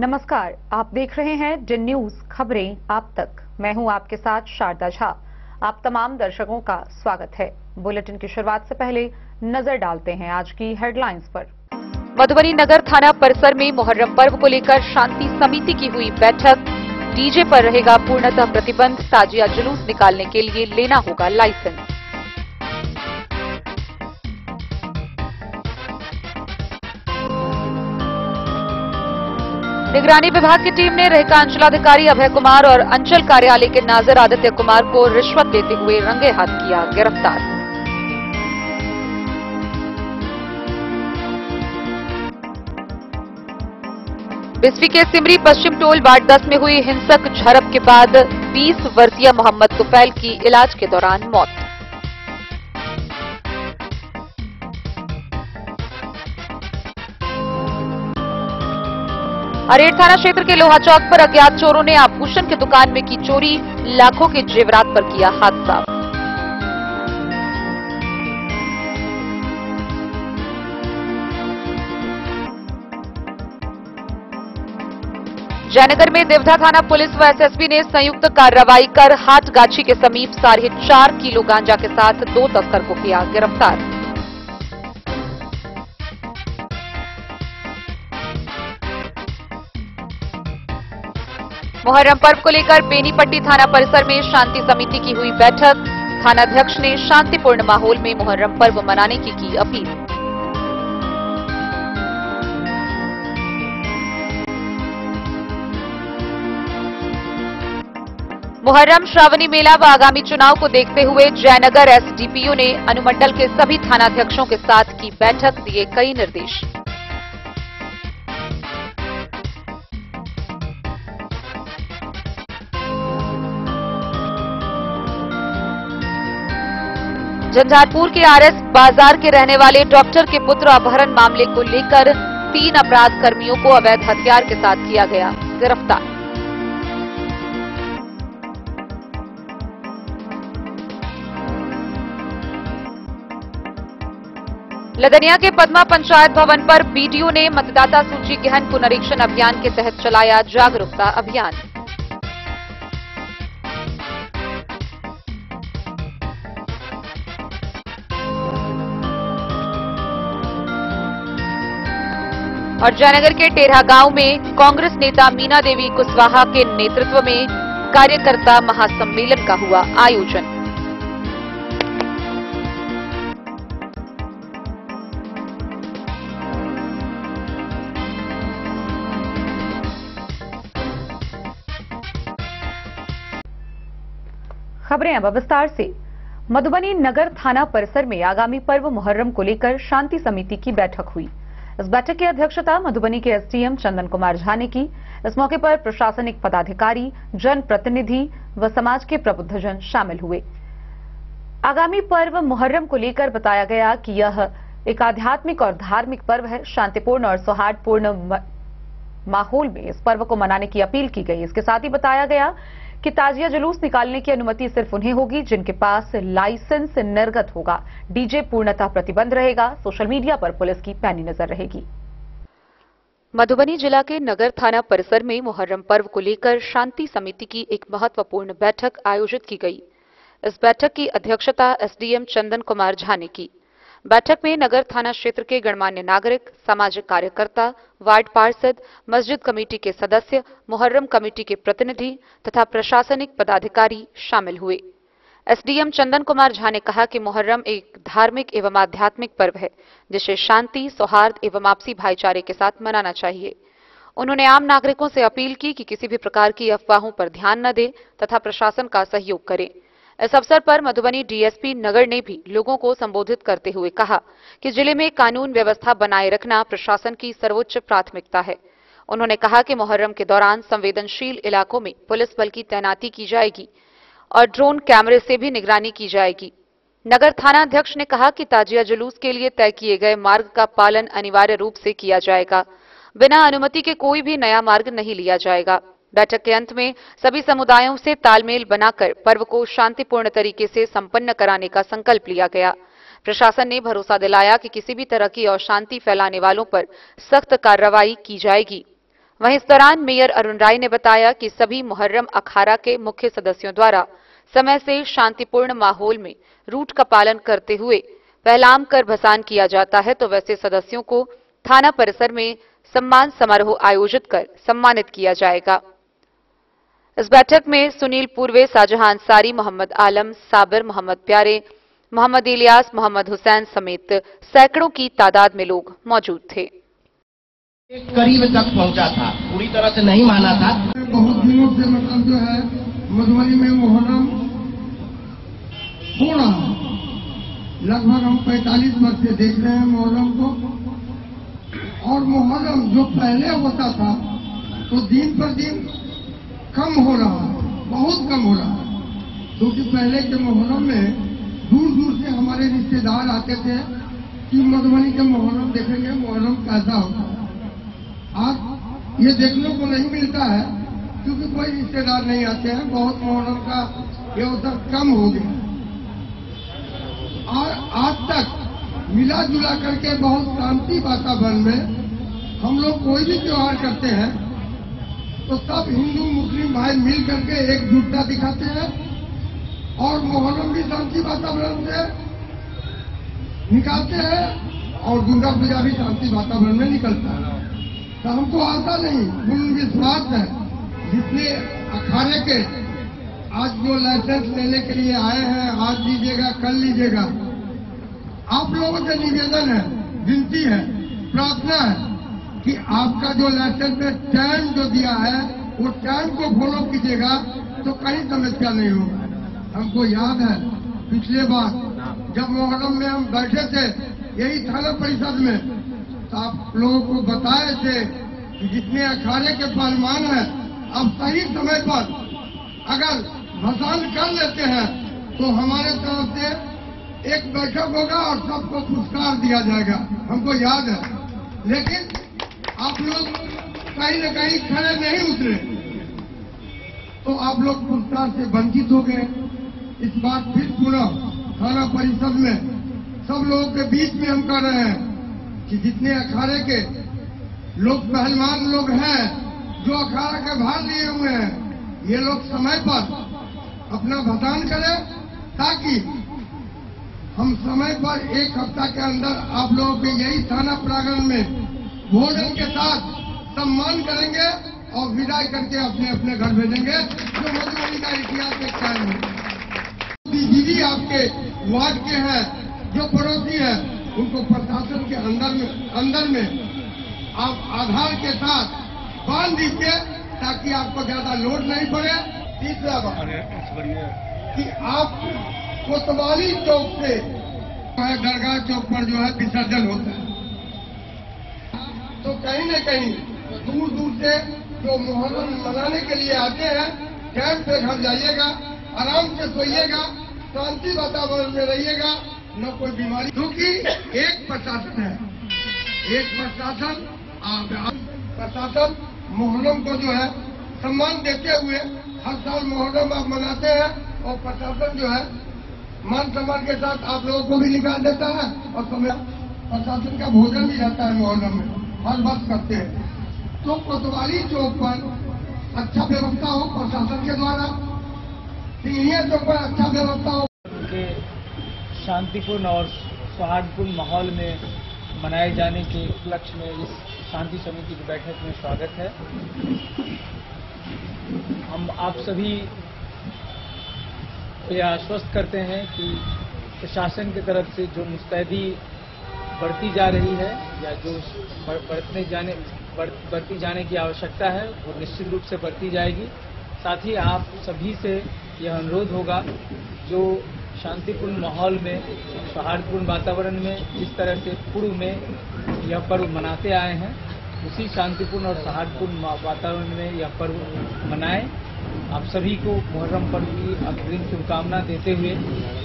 नमस्कार, आप देख रहे हैं डिन न्यूज खबरें आप तक। मैं हूं आपके साथ शारदा झा। आप तमाम दर्शकों का स्वागत है। बुलेटिन की शुरुआत से पहले नजर डालते हैं आज की हेडलाइंस पर। मधुबनी नगर थाना परिसर में मुहर्रम पर्व को लेकर शांति समिति की हुई बैठक। डीजे पर रहेगा पूर्णतः प्रतिबंध। ताजिया जुलूस निकालने के लिए लेना होगा लाइसेंस। निगरानी विभाग की टीम ने रेहका अंचलाधिकारी अभय कुमार और अंचल कार्यालय के नाजिर आदित्य कुमार को रिश्वत लेते हुए रंगे हाथ किया गिरफ्तार। बिस्फी के सिमरी पश्चिम टोल वार्ड 10 में हुई हिंसक झड़प के बाद 20 वर्षीय मोहम्मद तुफैल की इलाज के दौरान मौत। अरेर थाना क्षेत्र के लोहा चौक पर अज्ञात चोरों ने आभूषण की दुकान में की चोरी। लाखों के जेवरात पर किया हाथ साफ। जयनगर में देवधा थाना पुलिस व एसएसबी ने संयुक्त कार्रवाई कर हाटगाछी के समीप 4.5 किलो गांजा के साथ 2 तस्कर को किया गिरफ्तार। मुहर्रम पर्व को लेकर बेनीपट्टी थाना परिसर में शांति समिति की हुई बैठक। थानाध्यक्ष ने शांतिपूर्ण माहौल में मुहर्रम पर्व मनाने की अपील। मुहर्रम श्रावणी मेला व आगामी चुनाव को देखते हुए जयनगर एसडीपीओ ने अनुमंडल के सभी थानाध्यक्षों के साथ की बैठक, दिए कई निर्देश। झंझारपुर के आरएस बाजार के रहने वाले डॉक्टर के पुत्र अपहरण मामले को लेकर 3 अपराध कर्मियों को अवैध हथियार के साथ किया गया गिरफ्तार। लदनिया के पद्मा पंचायत भवन पर बीडीओ ने मतदाता सूची गहन पुनरीक्षण अभियान के तहत चलाया जागरूकता अभियान। और जयनगर के टेढ़ा गांव में कांग्रेस नेता मीना देवी कुशवाहा के नेतृत्व में कार्यकर्ता महासम्मेलन का हुआ आयोजन। खबरें अब विस्तार से। मधुबनी नगर थाना परिसर में आगामी पर्व मुहर्रम को लेकर शांति समिति की बैठक हुई। इस बैठक की अध्यक्षता मधुबनी के एसडीएम चंदन कुमार झा ने की। इस मौके पर प्रशासनिक पदाधिकारी, जनप्रतिनिधि व समाज के प्रबुद्धजन शामिल हुए। आगामी पर्व मुहर्रम को लेकर बताया गया कि यह एक आध्यात्मिक और धार्मिक पर्व है। शांतिपूर्ण और सौहार्दपूर्ण माहौल में इस पर्व को मनाने की अपील की गई। इसके साथ ही बताया गया कि ताजिया जुलूस निकालने की अनुमति सिर्फ उन्हें होगी जिनके पास लाइसेंस निर्गत होगा। डीजे पूर्णतः प्रतिबंध रहेगा। सोशल मीडिया पर पुलिस की पैनी नजर रहेगी। मधुबनी जिला के नगर थाना परिसर में मुहर्रम पर्व को लेकर शांति समिति की एक महत्वपूर्ण बैठक आयोजित की गई। इस बैठक की अध्यक्षता एसडीएम चंदन कुमार झा ने की। बैठक में नगर थाना क्षेत्र के गणमान्य नागरिक, सामाजिक कार्यकर्ता, वार्ड पार्षद, मस्जिद कमेटी के सदस्य, मुहर्रम कमेटी के प्रतिनिधि तथा प्रशासनिक पदाधिकारी शामिल हुए। एसडीएम चंदन कुमार झा ने कहा कि मुहर्रम एक धार्मिक एवं आध्यात्मिक पर्व है जिसे शांति, सौहार्द एवं आपसी भाईचारे के साथ मनाना चाहिए। उन्होंने आम नागरिकों से अपील की कि किसी भी प्रकार की अफवाहों पर ध्यान न दें तथा प्रशासन का सहयोग करें। इस अवसर पर मधुबनी डीएसपी नगर ने भी लोगों को संबोधित करते हुए कहा कि जिले में कानून व्यवस्था बनाए रखना प्रशासन की सर्वोच्च प्राथमिकता है। उन्होंने कहा कि मुहर्रम के दौरान संवेदनशील इलाकों में पुलिस बल की तैनाती की जाएगी और ड्रोन कैमरे से भी निगरानी की जाएगी। नगर थानाध्यक्ष ने कहा कि ताजिया जुलूस के लिए तय किए गए मार्ग का पालन अनिवार्य रूप से किया जाएगा। बिना अनुमति के कोई भी नया मार्ग नहीं लिया जाएगा। बैठक के अंत में सभी समुदायों से तालमेल बनाकर पर्व को शांतिपूर्ण तरीके से संपन्न कराने का संकल्प लिया गया। प्रशासन ने भरोसा दिलाया कि किसी भी तरह की अशांति फैलाने वालों पर सख्त कार्रवाई की जाएगी। वहीं इस दौरान मेयर अरुण राय ने बताया कि सभी मुहर्रम अखाड़ा के मुख्य सदस्यों द्वारा समय से शांतिपूर्ण माहौल में रूट का पालन करते हुए पहलाम कर भसान किया जाता है, तो वैसे सदस्यों को थाना परिसर में सम्मान समारोह आयोजित कर सम्मानित किया जाएगा। इस बैठक में सुनील पूर्वे, शाहजहां अंसारी, मोहम्मद आलम, साबिर, मोहम्मद प्यारे, मोहम्मद इलियास, मोहम्मद हुसैन समेत सैकड़ों की तादाद में लोग मौजूद थे। करीब तक पहुंचा था, पूरी तरह से नहीं माना था। बहुत दिनों से मतलब जो है मधुबनी में मुहर्रम हो रहा है। लगभग हम 45 वर्ष से देख रहे हैं मुहर्रम को। और मुहर्रम जो पहले होता था तो दिन पर दिन कम हो रहा है, बहुत कम हो रहा है। क्योंकि पहले के मुहर्रम में दूर दूर से हमारे रिश्तेदार आते थे कि मधुबनी के मुहर्रम देखेंगे, मुहर्रम कैसा होता है। आज ये देखने को नहीं मिलता है क्योंकि कोई रिश्तेदार नहीं आते हैं। बहुत मुहर्रम का ये अवसर कम हो गया और आज तक मिला जुला करके बहुत शांति वातावरण में हम लोग कोई भी त्योहार करते हैं तो सब हिंदू मुस्लिम भाई मिल करके एकजुटता दिखाते हैं और मुहर्रम भी शांति वातावरण से निकालते हैं और दुर्गा पूजा भी शांति वातावरण में निकलता है। तो हमको आशा नहीं, पूर्ण विश्वास है जितने अखाड़े के आज जो लाइसेंस लेने के लिए आए हैं, आज लीजिएगा कल लीजिएगा। आप लोगों से निवेदन है, विनती है, प्रार्थना है कि आपका जो लाइसेंस में टाइम जो दिया है वो टाइम को फॉलो कीजिएगा तो कहीं समस्या नहीं होगा। हमको याद है पिछले बार जब मुहर्रम में हम बैठे थे यही थाना परिषद में, तो आप लोगों को बताए थे कि जितने अखाड़े के पहलवान हैं अब सही समय पर अगर भसान कर लेते हैं तो हमारे तरफ से एक बैठक होगा और सबको पुरस्कार दिया जाएगा। हमको याद है, लेकिन आप लोग कहीं न कहीं खड़े नहीं उतरे तो आप लोग पुरस्कार से वंचित हो गए। इस बार फिर पुनः थाना परिषद में सब लोगों के बीच में हम कर रहे हैं कि जितने अखाड़े के लोग पहलवान लोग हैं जो अखाड़ा के भाग लिए हुए हैं, ये लोग समय पर अपना भसान करें ताकि हम समय पर एक हफ्ता के अंदर आप लोगों के यही थाना प्रांगण में भोजन के साथ सम्मान करेंगे और विदाई करके अपने अपने घर भेजेंगे। जो मधुबनी का इतिहास एक कायम है। दीदी आपके वार्ड के हैं, जो पड़ोसी है, उनको प्रशासन के अंदर में आप आधार के साथ बांध दीजिए ताकि आपको ज्यादा लोड नहीं पड़े। तीसरा बात कि आप कोतवाली चौक से दरगाह चौक पर जो है विसर्जन होता है, तो कहीं न कहीं दूर दूर से जो मुहर्रम मनाने के लिए आते हैं टाइम से घर जाइएगा, आराम से सोइएगा, शांति वातावरण में रहिएगा, न कोई बीमारी। क्योंकि एक प्रशासन है, एक प्रशासन मुहर्रम को जो है सम्मान देते हुए हर साल मुहर्रम आप मनाते हैं और प्रशासन जो है मान सम्मान के साथ आप लोगों को भी निकाल देता है और प्रशासन का भोजन भी रहता है मुहर्रम में, हर वर्ष करते हैं। तो कोतवाली चौक पर अच्छा व्यवस्था हो प्रशासन के द्वारा, सीनियर चौक पर अच्छा व्यवस्था हो। के शांतिपूर्ण और सौहार्दपूर्ण माहौल में मनाए जाने के उपलक्ष्य में इस शांति समिति की बैठक में स्वागत है। हम आप सभी को यह आश्वस्त करते हैं कि प्रशासन की तरफ से जो मुस्तैदी बढ़ती जा रही है या जो बढ़ती जाने की आवश्यकता है वो निश्चित रूप से बढ़ती जाएगी। साथ ही आप सभी से यह अनुरोध होगा जो शांतिपूर्ण माहौल में, सौहार्दपूर्ण वातावरण में जिस तरह से पूर्व में यह पर्व मनाते आए हैं, उसी शांतिपूर्ण और सौहार्दपूर्ण वातावरण में यह पर्व मनाएं। आप सभी को मुहर्रम पर्व की अग्रिम शुभकामना देते हुए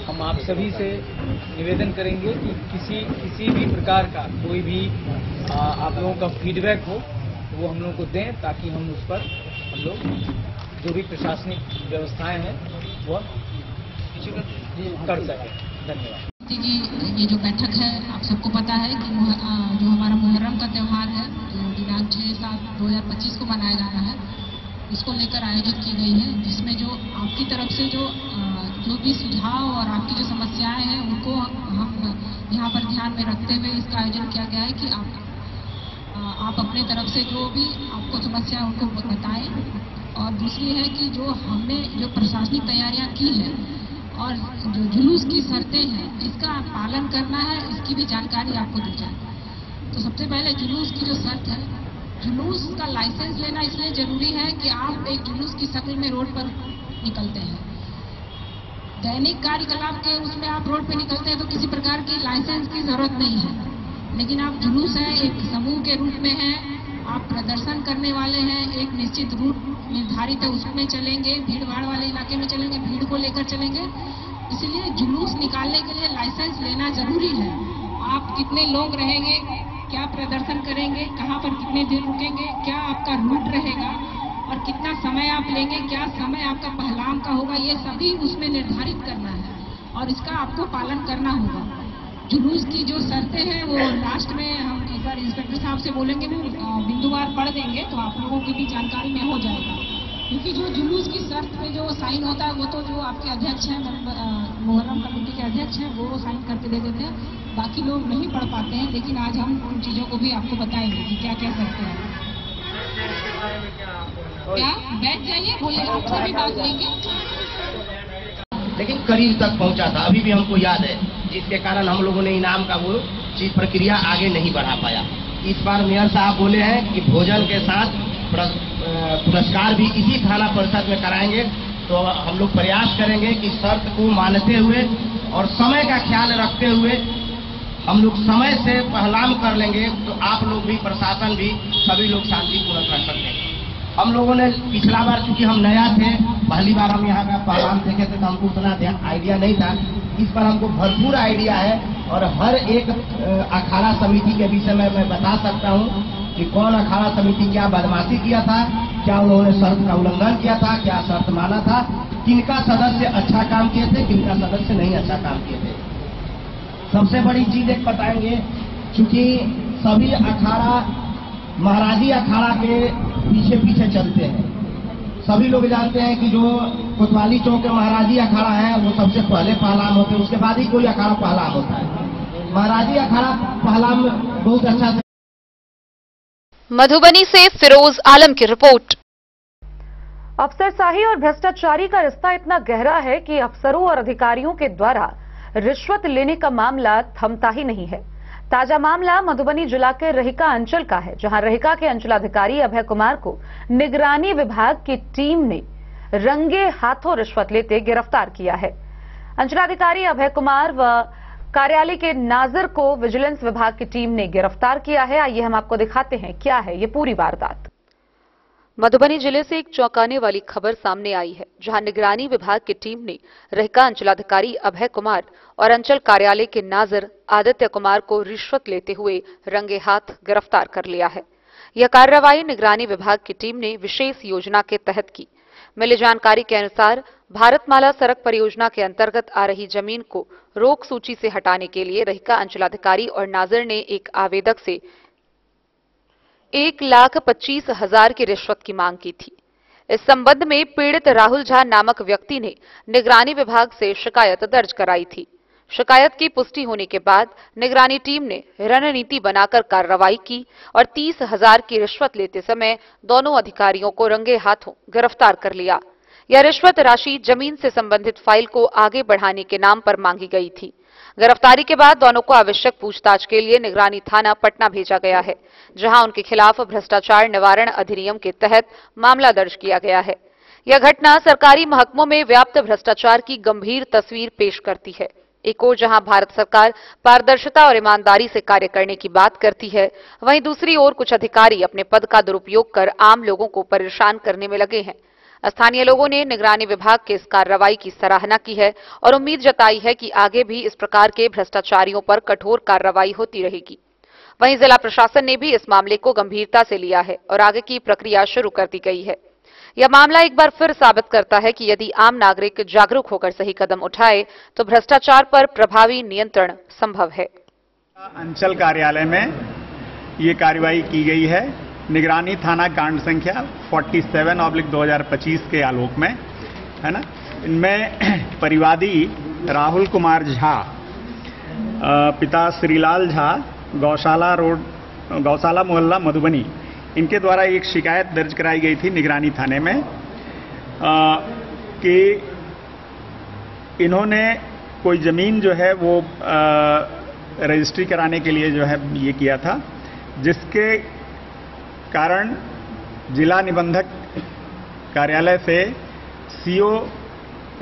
हम आप सभी से निवेदन करेंगे कि किसी भी प्रकार का कोई भी आप लोगों का फीडबैक हो वो हम लोगों को दें ताकि हम उस पर हम लोग जो भी प्रशासनिक व्यवस्थाएं हैं वह कर सकें। धन्यवाद जी। ये जो बैठक है आप सबको पता है कि जो हमारा मुहर्रम का त्यौहार है, जो दिनांक 6/7/2025 को मनाया जाना है, उसको लेकर आयोजित की गई है, जिसमें जो आपकी तरफ से जो भी सुझाव और आपकी जो समस्याएं हैं उनको हम यहाँ पर ध्यान में रखते हुए इसका आयोजन किया गया है कि आप अपने तरफ से जो भी आपको समस्या है उनको बताएं। और दूसरी है कि जो हमने जो प्रशासनिक तैयारियां की है और जो जुलूस की शर्तें हैं इसका पालन करना है, इसकी भी जानकारी आपको दी जाए। तो सबसे पहले जुलूस की जो शर्त है, जुलूस का लाइसेंस लेना इसलिए जरूरी है कि आप एक जुलूस की शक्ल में रोड पर निकलते हैं। दैनिक कार्यकलाप के उसमें आप रोड पे निकलते हैं तो किसी प्रकार की लाइसेंस की जरूरत नहीं है, लेकिन आप जुलूस है, एक समूह के रूप में है, आप प्रदर्शन करने वाले हैं, एक निश्चित रूट निर्धारित है उसमें चलेंगे, भीड़ भाड़ वाले इलाके में चलेंगे, भीड़ को लेकर चलेंगे, इसलिए जुलूस निकालने के लिए लाइसेंस लेना जरूरी है। आप कितने लोग रहेंगे, क्या प्रदर्शन करेंगे, कहाँ पर कितने दिन रुकेंगे, क्या आपका रूट रहेगा और कितना समय आप लेंगे, क्या समय आपका पहलाम का होगा, ये सभी उसमें निर्धारित करना है और इसका आपको पालन करना होगा। जुलूस की जो शर्तें हैं वो लास्ट में हम एक बार इंस्पेक्टर साहब से बोलेंगे, वो बिंदुवार पढ़ देंगे तो आप लोगों की भी जानकारी में हो जाएगा। क्योंकि जो जुलूस की शर्त पे जो साइन होता है वो तो जो आपके अध्यक्ष हैं, मुहर्रम कमेटी के अध्यक्ष हैं, वो साइन करके दे देते हैं, बाकी लोग नहीं पढ़ पाते हैं। लेकिन आज हम उन चीजों को भी आपको बताएंगे कि क्या क्या शर्तें हैं। क्या बैठ जाइए, बोले आपसे भी बात लेंगे। लेकिन करीब तक पहुंचा था, अभी भी हमको याद है, जिसके कारण हम लोगों ने इनाम का वो चीज प्रक्रिया आगे नहीं बढ़ा पाया। इस बार मेयर साहब बोले हैं कि भोजन के साथ पुरस्कार भी इसी थाना परिषद में कराएंगे, तो हम लोग प्रयास करेंगे कि शर्त को मानते हुए और समय का ख्याल रखते हुए हम लोग समय से पहलाम कर लेंगे, तो आप लोग भी, प्रशासन भी, सभी लोग शांतिपूर्वक रह सकते हैं। हम लोगों ने पिछला बार, चूंकि हम नया थे, पहली बार हम यहाँ का पहलाम देखे थे तो हमको उतना आइडिया नहीं था। इस बार हमको भरपूर आइडिया है और हर एक अखाड़ा समिति के विषय में मैं बता सकता हूँ कि कौन अखाड़ा समिति क्या बदमाशी किया था, क्या उन्होंने शर्त का उल्लंघन किया था, क्या शर्त माना था, किनका सदस्य अच्छा काम किए थे, किनका सदस्य नहीं अच्छा काम किए थे। सबसे बड़ी चीज एक बताएंगे, चूंकि सभी अखाड़ा महाराजी अखाड़ा के पीछे पीछे चलते हैं। सभी लोग जानते हैं कि जो कोतवाली चौक के महाराजी अखाड़ा है वो सबसे पहले पहलाम होते हैं, उसके बाद ही कोई अखाड़ा पहलाम होता है। महाराजी अखाड़ा पहलाम बहुत अच्छा। मधुबनी से फिरोज आलम की रिपोर्ट। अफसरशाही और भ्रष्टाचारी का रिश्ता इतना गहरा है कि अफसरों और अधिकारियों के द्वारा रिश्वत लेने का मामला थमता ही नहीं है। ताजा मामला मधुबनी जिला के रहिका अंचल का है, जहां रहिका के अंचलाधिकारी अभय कुमार को निगरानी विभाग की टीम ने रंगे हाथों रिश्वत लेते गिरफ्तार किया है। अंचलाधिकारी अभय कुमार व कार्यालय के नाजिर को विजिलेंस विभाग की टीम ने गिरफ्तार किया है। आइए हम आपको दिखाते हैं क्या है ये पूरी वारदात। मधुबनी जिले से एक चौंकाने वाली खबर सामने आई है, जहां निगरानी विभाग की टीम ने रहिका अंचलाधिकारी अभय कुमार और अंचल कार्यालय के नाजिर आदित्य कुमार को रिश्वत लेते हुए रंगे हाथ गिरफ्तार कर लिया है। यह कार्रवाई निगरानी विभाग की टीम ने विशेष योजना के तहत की। मिली जानकारी के अनुसार भारतमाला सड़क परियोजना के अंतर्गत आ रही जमीन को रोक सूची से हटाने के लिए रहिका अंचलाधिकारी और नाजिर ने एक आवेदक से 1,25,000 की रिश्वत की मांग की थी। इस संबंध में पीड़ित राहुल झा नामक व्यक्ति ने निगरानी विभाग से शिकायत दर्ज कराई थी। शिकायत की पुष्टि होने के बाद निगरानी टीम ने रणनीति बनाकर कार्रवाई की और 30,000 की रिश्वत लेते समय दोनों अधिकारियों को रंगे हाथों गिरफ्तार कर लिया। यह रिश्वत राशि जमीन से संबंधित फाइल को आगे बढ़ाने के नाम पर मांगी गई थी। गिरफ्तारी के बाद दोनों को आवश्यक पूछताछ के लिए निगरानी थाना पटना भेजा गया है, जहां उनके खिलाफ भ्रष्टाचार निवारण अधिनियम के तहत मामला दर्ज किया गया है। यह घटना सरकारी महकमों में व्याप्त भ्रष्टाचार की गंभीर तस्वीर पेश करती है। एक ओर जहां भारत सरकार पारदर्शिता और ईमानदारी से कार्य करने की बात करती है, वहीं दूसरी ओर कुछ अधिकारी अपने पद का दुरुपयोग कर आम लोगों को परेशान करने में लगे हैं। स्थानीय लोगों ने निगरानी विभाग के इस कार्रवाई की सराहना की है और उम्मीद जताई है कि आगे भी इस प्रकार के भ्रष्टाचारियों पर कठोर कार्रवाई होती रहेगी। वहीं जिला प्रशासन ने भी इस मामले को गंभीरता से लिया है और आगे की प्रक्रिया शुरू कर दी गई है। यह मामला एक बार फिर साबित करता है कि यदि आम नागरिक जागरूक होकर सही कदम उठाए तो भ्रष्टाचार पर प्रभावी नियंत्रण संभव है। अंचल कार्यालय में ये कार्रवाई की गई है निगरानी थाना कांड संख्या 47/2025 के आलोक में, है ना। इनमें परिवादी राहुल कुमार झा, पिता श्रीलाल झा, गौशाला रोड, गौशाला मोहल्ला मधुबनी, इनके द्वारा एक शिकायत दर्ज कराई गई थी निगरानी थाने में कि इन्होंने कोई ज़मीन जो है वो रजिस्ट्री कराने के लिए जो है ये किया था, जिसके कारण जिला निबंधक कार्यालय से सीओ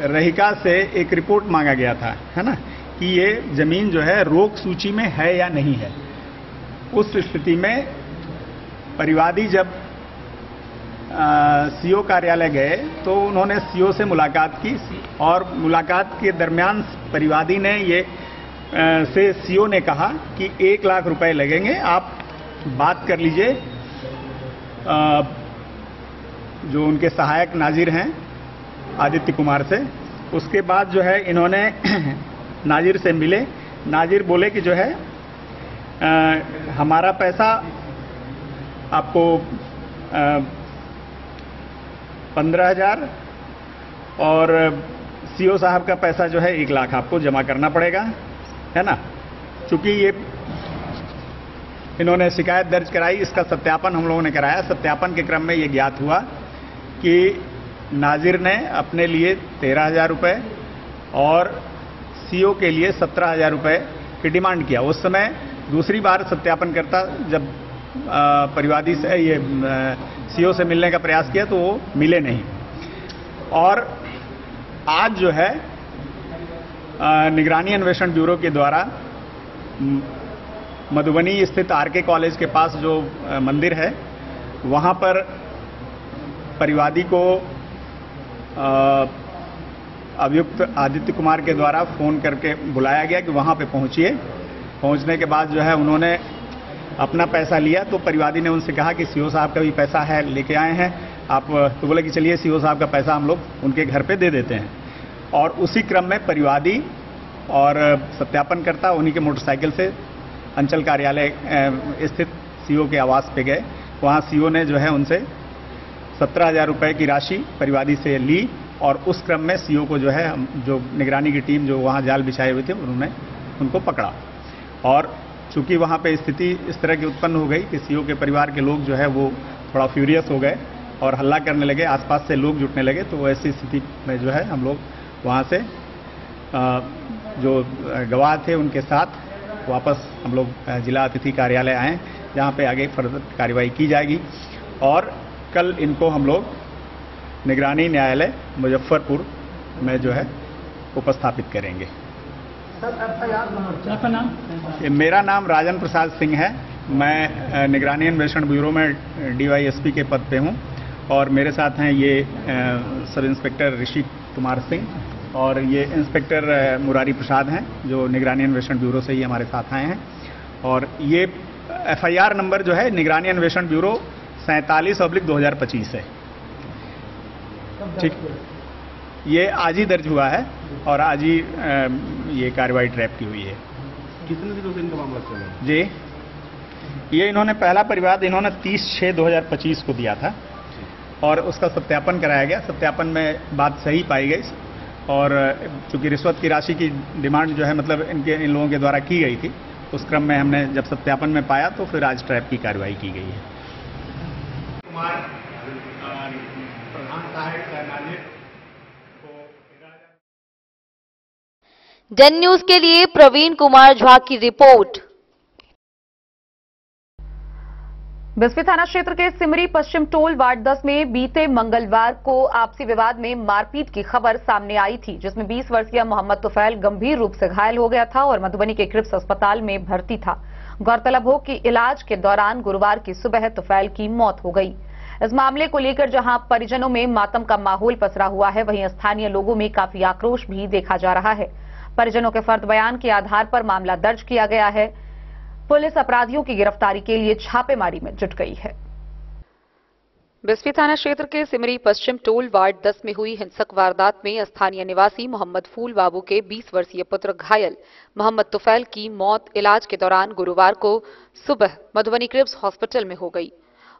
रहिका से एक रिपोर्ट मांगा गया था, है ना, कि ये ज़मीन जो है रोक सूची में है या नहीं है। उस स्थिति में परिवादी जब सीओ कार्यालय गए तो उन्होंने सीओ से मुलाकात की और मुलाकात के दरमियान परिवादी ने ये से सीओ ने कहा कि 1 लाख रुपए लगेंगे, आप बात कर लीजिए। जो उनके सहायक नाजिर हैं आदित्य कुमार से। उसके बाद जो है इन्होंने नाजिर से मिले। नाजिर बोले कि जो है हमारा पैसा आपको 15,000 और सीओ साहब का पैसा जो है 1 लाख आपको जमा करना पड़ेगा, है ना। चूंकि ये इन्होंने शिकायत दर्ज कराई, इसका सत्यापन हम लोगों ने कराया। सत्यापन के क्रम में ये ज्ञात हुआ कि नाजिर ने अपने लिए 13,000 रुपये और सीओ के लिए 17,000 रुपये की डिमांड किया। उस समय दूसरी बार सत्यापन करता जब परिवादी से ये सीओ से मिलने का प्रयास किया तो वो मिले नहीं। और आज जो है निगरानी अन्वेषण ब्यूरो के द्वारा मधुबनी स्थित आरके कॉलेज के पास जो मंदिर है वहाँ पर परिवादी को अभियुक्त आदित्य कुमार के द्वारा फ़ोन करके बुलाया गया कि वहाँ पे पहुँचिए। पहुँचने के बाद जो है उन्होंने अपना पैसा लिया तो परिवादी ने उनसे कहा कि सीओ साहब का भी पैसा है, लेके आए हैं आप। तो बोले कि चलिए सीओ साहब का पैसा हम लोग उनके घर पे दे देते हैं। और उसी क्रम में परिवादी और सत्यापनकर्ता उन्हीं के मोटरसाइकिल से अंचल कार्यालय स्थित सीओ के आवास पे गए। वहाँ सीओ ने जो है उनसे 17,000 रुपये की राशि परिवादी से ली और उस क्रम में सीओ को जो है जो निगरानी की टीम जो वहाँ जाल बिछाए हुए थे उन्होंने उनको पकड़ा। और चूंकि वहाँ पे स्थिति इस तरह की उत्पन्न हो गई कि सीओ के परिवार के लोग जो है वो थोड़ा फ्यूरियस हो गए और हल्ला करने लगे, आसपास से लोग जुटने लगे। तो ऐसी स्थिति में जो है हम लोग वहाँ से जो गवाह थे उनके साथ वापस हम लोग जिला अतिथि कार्यालय आए, जहाँ पे आगे फर्दर कार्रवाई की जाएगी। और कल इनको हम लोग निगरानी न्यायालय मुजफ्फरपुर में जो है उपस्थापित करेंगे। आपका नाम? मेरा नाम राजन प्रसाद सिंह है। मैं निगरानी अन्वेषण ब्यूरो में डीवाईएसपी के पद पे हूँ और मेरे साथ हैं ये सब इंस्पेक्टर ऋषि कुमार सिंह और ये इंस्पेक्टर मुरारी प्रसाद हैं जो निगरानी अन्वेषण ब्यूरो से ही हमारे साथ आए हैं। और ये एफआईआर नंबर जो है निगरानी अन्वेषण ब्यूरो 47/2025 है। ठीक, ये आज ही दर्ज हुआ है और आज ही ये कार्रवाई ट्रैप की हुई है। कितने दिनों से इनका मामला चल रहा है? जी, ये इन्होंने पहला परिवाद इन्होंने 30/6/2025 को दिया था और उसका सत्यापन कराया गया। सत्यापन में बात सही पाई गई और चूंकि रिश्वत की राशि की डिमांड जो है मतलब इन लोगों के द्वारा की गई थी, उस क्रम में हमने जब सत्यापन में पाया तो फिर आज ट्रैप की कार्रवाई की गई है। प्रधान सहायक नाजिर डन न्यूज के लिए प्रवीण कुमार झा की रिपोर्ट। बिस्फी थाना क्षेत्र के सिमरी पश्चिम टोल वार्ड 10 में बीते मंगलवार को आपसी विवाद में मारपीट की खबर सामने आई थी, जिसमें 20 वर्षीय मोहम्मद तुफैल गंभीर रूप से घायल हो गया था और मधुबनी के क्रिप्स अस्पताल में भर्ती था। गौरतलब हो कि इलाज के दौरान गुरुवार की सुबह तुफैल की मौत हो गई। इस मामले को लेकर जहां परिजनों में मातम का माहौल पसरा हुआ है, वहीं स्थानीय लोगों में काफी आक्रोश भी देखा जा रहा है। परिजनों के फर्द बयान के आधार पर मामला दर्ज किया गया है। पुलिस अपराधियों की गिरफ्तारी के लिए छापेमारी में जुट गई है। बिस्फी थाना क्षेत्र के सिमरी पश्चिम टोल वार्ड 10 में हुई हिंसक वारदात में स्थानीय निवासी मोहम्मद फूल बाबू के 20 वर्षीय पुत्र घायल मोहम्मद तुफैल की मौत इलाज के दौरान गुरुवार को सुबह मधुबनी क्रिप्स हॉस्पिटल में हो गई।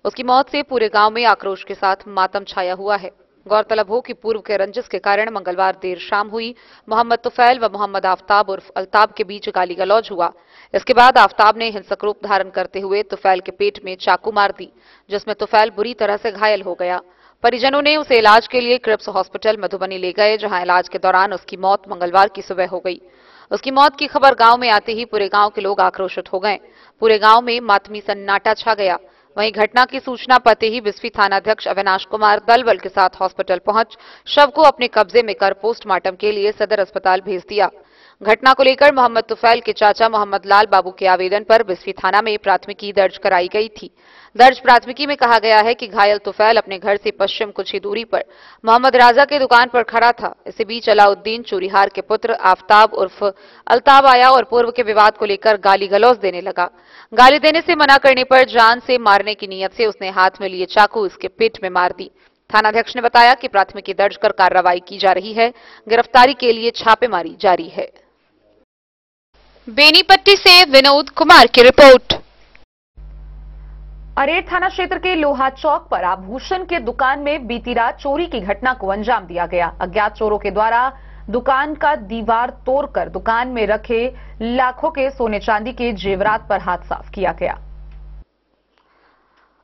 उसकी मौत से पूरे गांव में आक्रोश के साथ मातम छाया हुआ है। गौरतलब हो कि पूर्व के रंजिश के कारण मंगलवार देर शाम हुई मोहम्मद तुफैल व मोहम्मद आफ्ताब उर्फ अल्ताब के बीच गाली गलौज हुआ। इसके बाद आफ्ताब ने हिंसक रूप धारण करते हुए तुफैल के पेट में चाकू मार दी, जिसमें तुफैल बुरी तरह से घायल हो गया। परिजनों ने उसे इलाज के लिए क्रिप्स हॉस्पिटल मधुबनी ले गए, जहां इलाज के दौरान उसकी मौत मंगलवार की सुबह हो गई। उसकी मौत की खबर गांव में आते ही पूरे गांव के लोग आक्रोशित हो गए। पूरे गांव में मातमी सन्नाटा छा गया। वहीं घटना की सूचना पाते ही बिस्फी थानाध्यक्ष अविनाश कुमार दल बल के साथ हॉस्पिटल पहुंच शव को अपने कब्जे में कर पोस्टमार्टम के लिए सदर अस्पताल भेज दिया। घटना को लेकर मोहम्मद तुफैल के चाचा मोहम्मद लाल बाबू के आवेदन पर बिस्फी थाना में प्राथमिकी दर्ज कराई गई थी। दर्ज प्राथमिकी में कहा गया है कि घायल तुफैल अपने घर से पश्चिम कुछ ही दूरी पर मोहम्मद राजा की दुकान पर खड़ा था। इसी बीच अलाउद्दीन चूरीहार के पुत्र आफ्ताब उर्फ अल्ताब आया और पूर्व के विवाद को लेकर गाली गलौज देने लगा। गाली देने से मना करने पर जान से मारने की नीयत से उसने हाथ में लिए चाकू उसके पेट में मार दी। थानाध्यक्ष ने बताया कि प्राथमिकी दर्ज कर कार्रवाई की जा रही है। गिरफ्तारी के लिए छापेमारी जारी है। बेनीपट्टी से विनोद कुमार की रिपोर्ट। अरेर थाना क्षेत्र के लोहा चौक पर आभूषण के दुकान में बीती रात चोरी की घटना को अंजाम दिया गया। अज्ञात चोरों के द्वारा दुकान का दीवार तोड़कर दुकान में रखे लाखों के सोने चांदी के जेवरात पर हाथ साफ किया गया।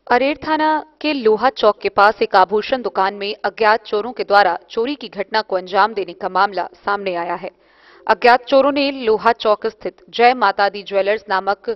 अरेर थाना के लोहा चौक के पास एक आभूषण दुकान में अज्ञात चोरों के द्वारा चोरी की घटना को अंजाम देने का मामला सामने आया है। अज्ञात चोरों ने लोहा चौक स्थित जय माता दी ज्वेलर्स नामक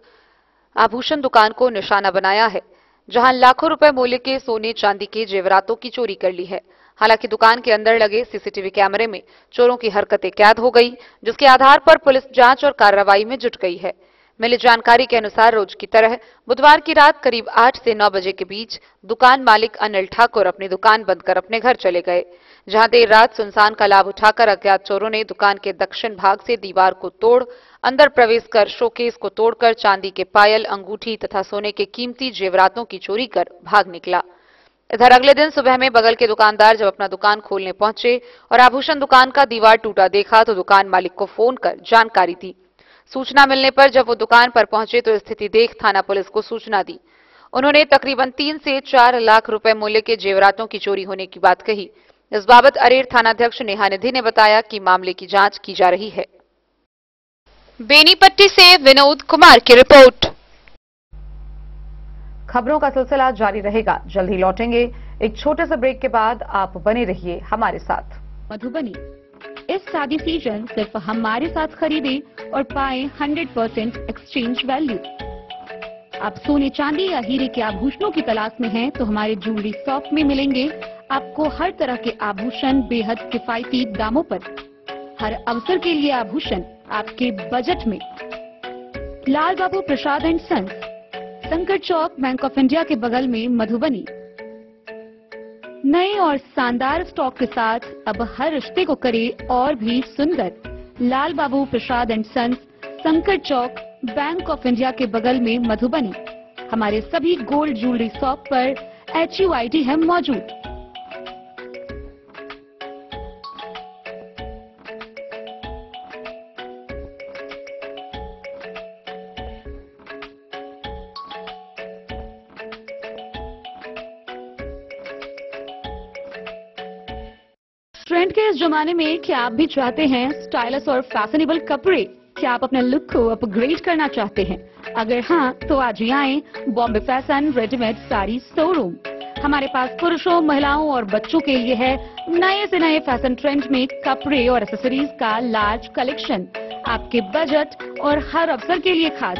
आभूषण दुकान को निशाना बनाया है, जहां लाखों रुपए मूल्य के सोने चांदी के जेवरातों की चोरी कर ली है। हालांकि दुकान के अंदर लगे सीसीटीवी कैमरे में चोरों की हरकतें कैद हो गई, जिसके आधार पर पुलिस जांच और कार्रवाई में जुट गई है। मिली जानकारी के अनुसार रोज की तरह बुधवार की रात करीब 8 से 9 बजे के बीच दुकान मालिक अनिल ठाकुर अपनी दुकान बंद कर अपने घर चले गए, जहां देर रात सुनसान का लाभ उठाकर अज्ञात चोरों ने दुकान के दक्षिण भाग से दीवार को तोड़ अंदर प्रवेश कर शोकेस को तोड़कर चांदी के पायल, अंगूठी तथा सोने के कीमती जेवरातों की चोरी कर भाग निकला। इधर अगले दिन सुबह में बगल के दुकानदार जब अपना दुकान खोलने पहुंचे और आभूषण दुकान का दीवार टूटा देखा तो दुकान मालिक को फोन कर जानकारी दी। सूचना मिलने पर जब वो दुकान पर पहुंचे तो स्थिति देख थाना पुलिस को सूचना दी। उन्होंने तकरीबन 3 से 4 लाख रुपए मूल्य के जेवरातों की चोरी होने की बात कही। इस बाबत अरेर थानाध्यक्ष नेहा निधि ने बताया कि मामले की जांच की जा रही है। बेनीपट्टी से विनोद कुमार की रिपोर्ट। खबरों का सिलसिला जारी रहेगा, जल्द ही लौटेंगे। एक छोटे से ब्रेक के बाद आप बने रहिए हमारे साथ। मधुबनी इस शादी सीजन सिर्फ हमारे साथ खरीदे और पाए 100% एक्सचेंज वैल्यू। आप सोने चांदी या हीरे के आभूषणों की तलाश में हैं तो हमारे ज्वेलरी शॉप में मिलेंगे आपको हर तरह के आभूषण बेहद किफायती दामों पर। हर अवसर के लिए आभूषण आपके बजट में। लाल बाबू प्रसाद एंड सन्स, संकट चौक, बैंक ऑफ इंडिया के बगल में, मधुबनी। नए और शानदार स्टॉक के साथ अब हर रिश्ते को करे और भी सुंदर। लाल बाबू प्रसाद एंड सन्स, संकट चौक, बैंक ऑफ इंडिया के बगल में, मधुबनी। हमारे सभी गोल्ड ज्वेलरी शॉप पर HUID है मौजूद। ट्रेंड के इस जमाने में क्या आप भी चाहते हैं स्टाइलिश और फैशनेबल कपड़े? क्या आप अपने लुक को अपग्रेड करना चाहते हैं? अगर हाँ तो आज ही आएं Bombay fashion readymade sari showroom. हमारे पास पुरुषों, महिलाओं और बच्चों के लिए है नए से नए फैशन ट्रेंड में कपड़े और एक्सेसरीज का लार्ज कलेक्शन। आपके बजट और हर अवसर के लिए खास।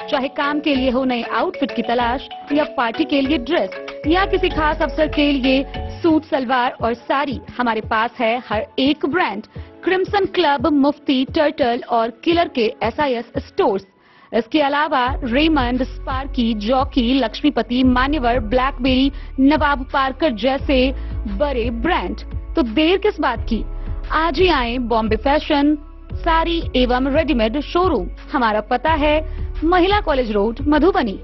चाहे काम के लिए हो नए आउटफिट की तलाश या पार्टी के लिए ड्रेस या किसी खास अवसर के लिए सूट, सलवार और साड़ी, हमारे पास है हर एक ब्रांड। क्रिम्सन क्लब, मुफ्ती, टर्टल और किलर के SIS स्टोर्स। इसके अलावा रेमंड, स्पार्की, जॉकी, लक्ष्मीपति, मान्यवर, ब्लैकबेरी, नवाब पार्कर जैसे बड़े ब्रांड। तो देर किस बात की, आज ही आए बॉम्बे फैशन साड़ी एवं रेडीमेड शोरूम। हमारा पता है महिला कॉलेज रोड, मधुबनी।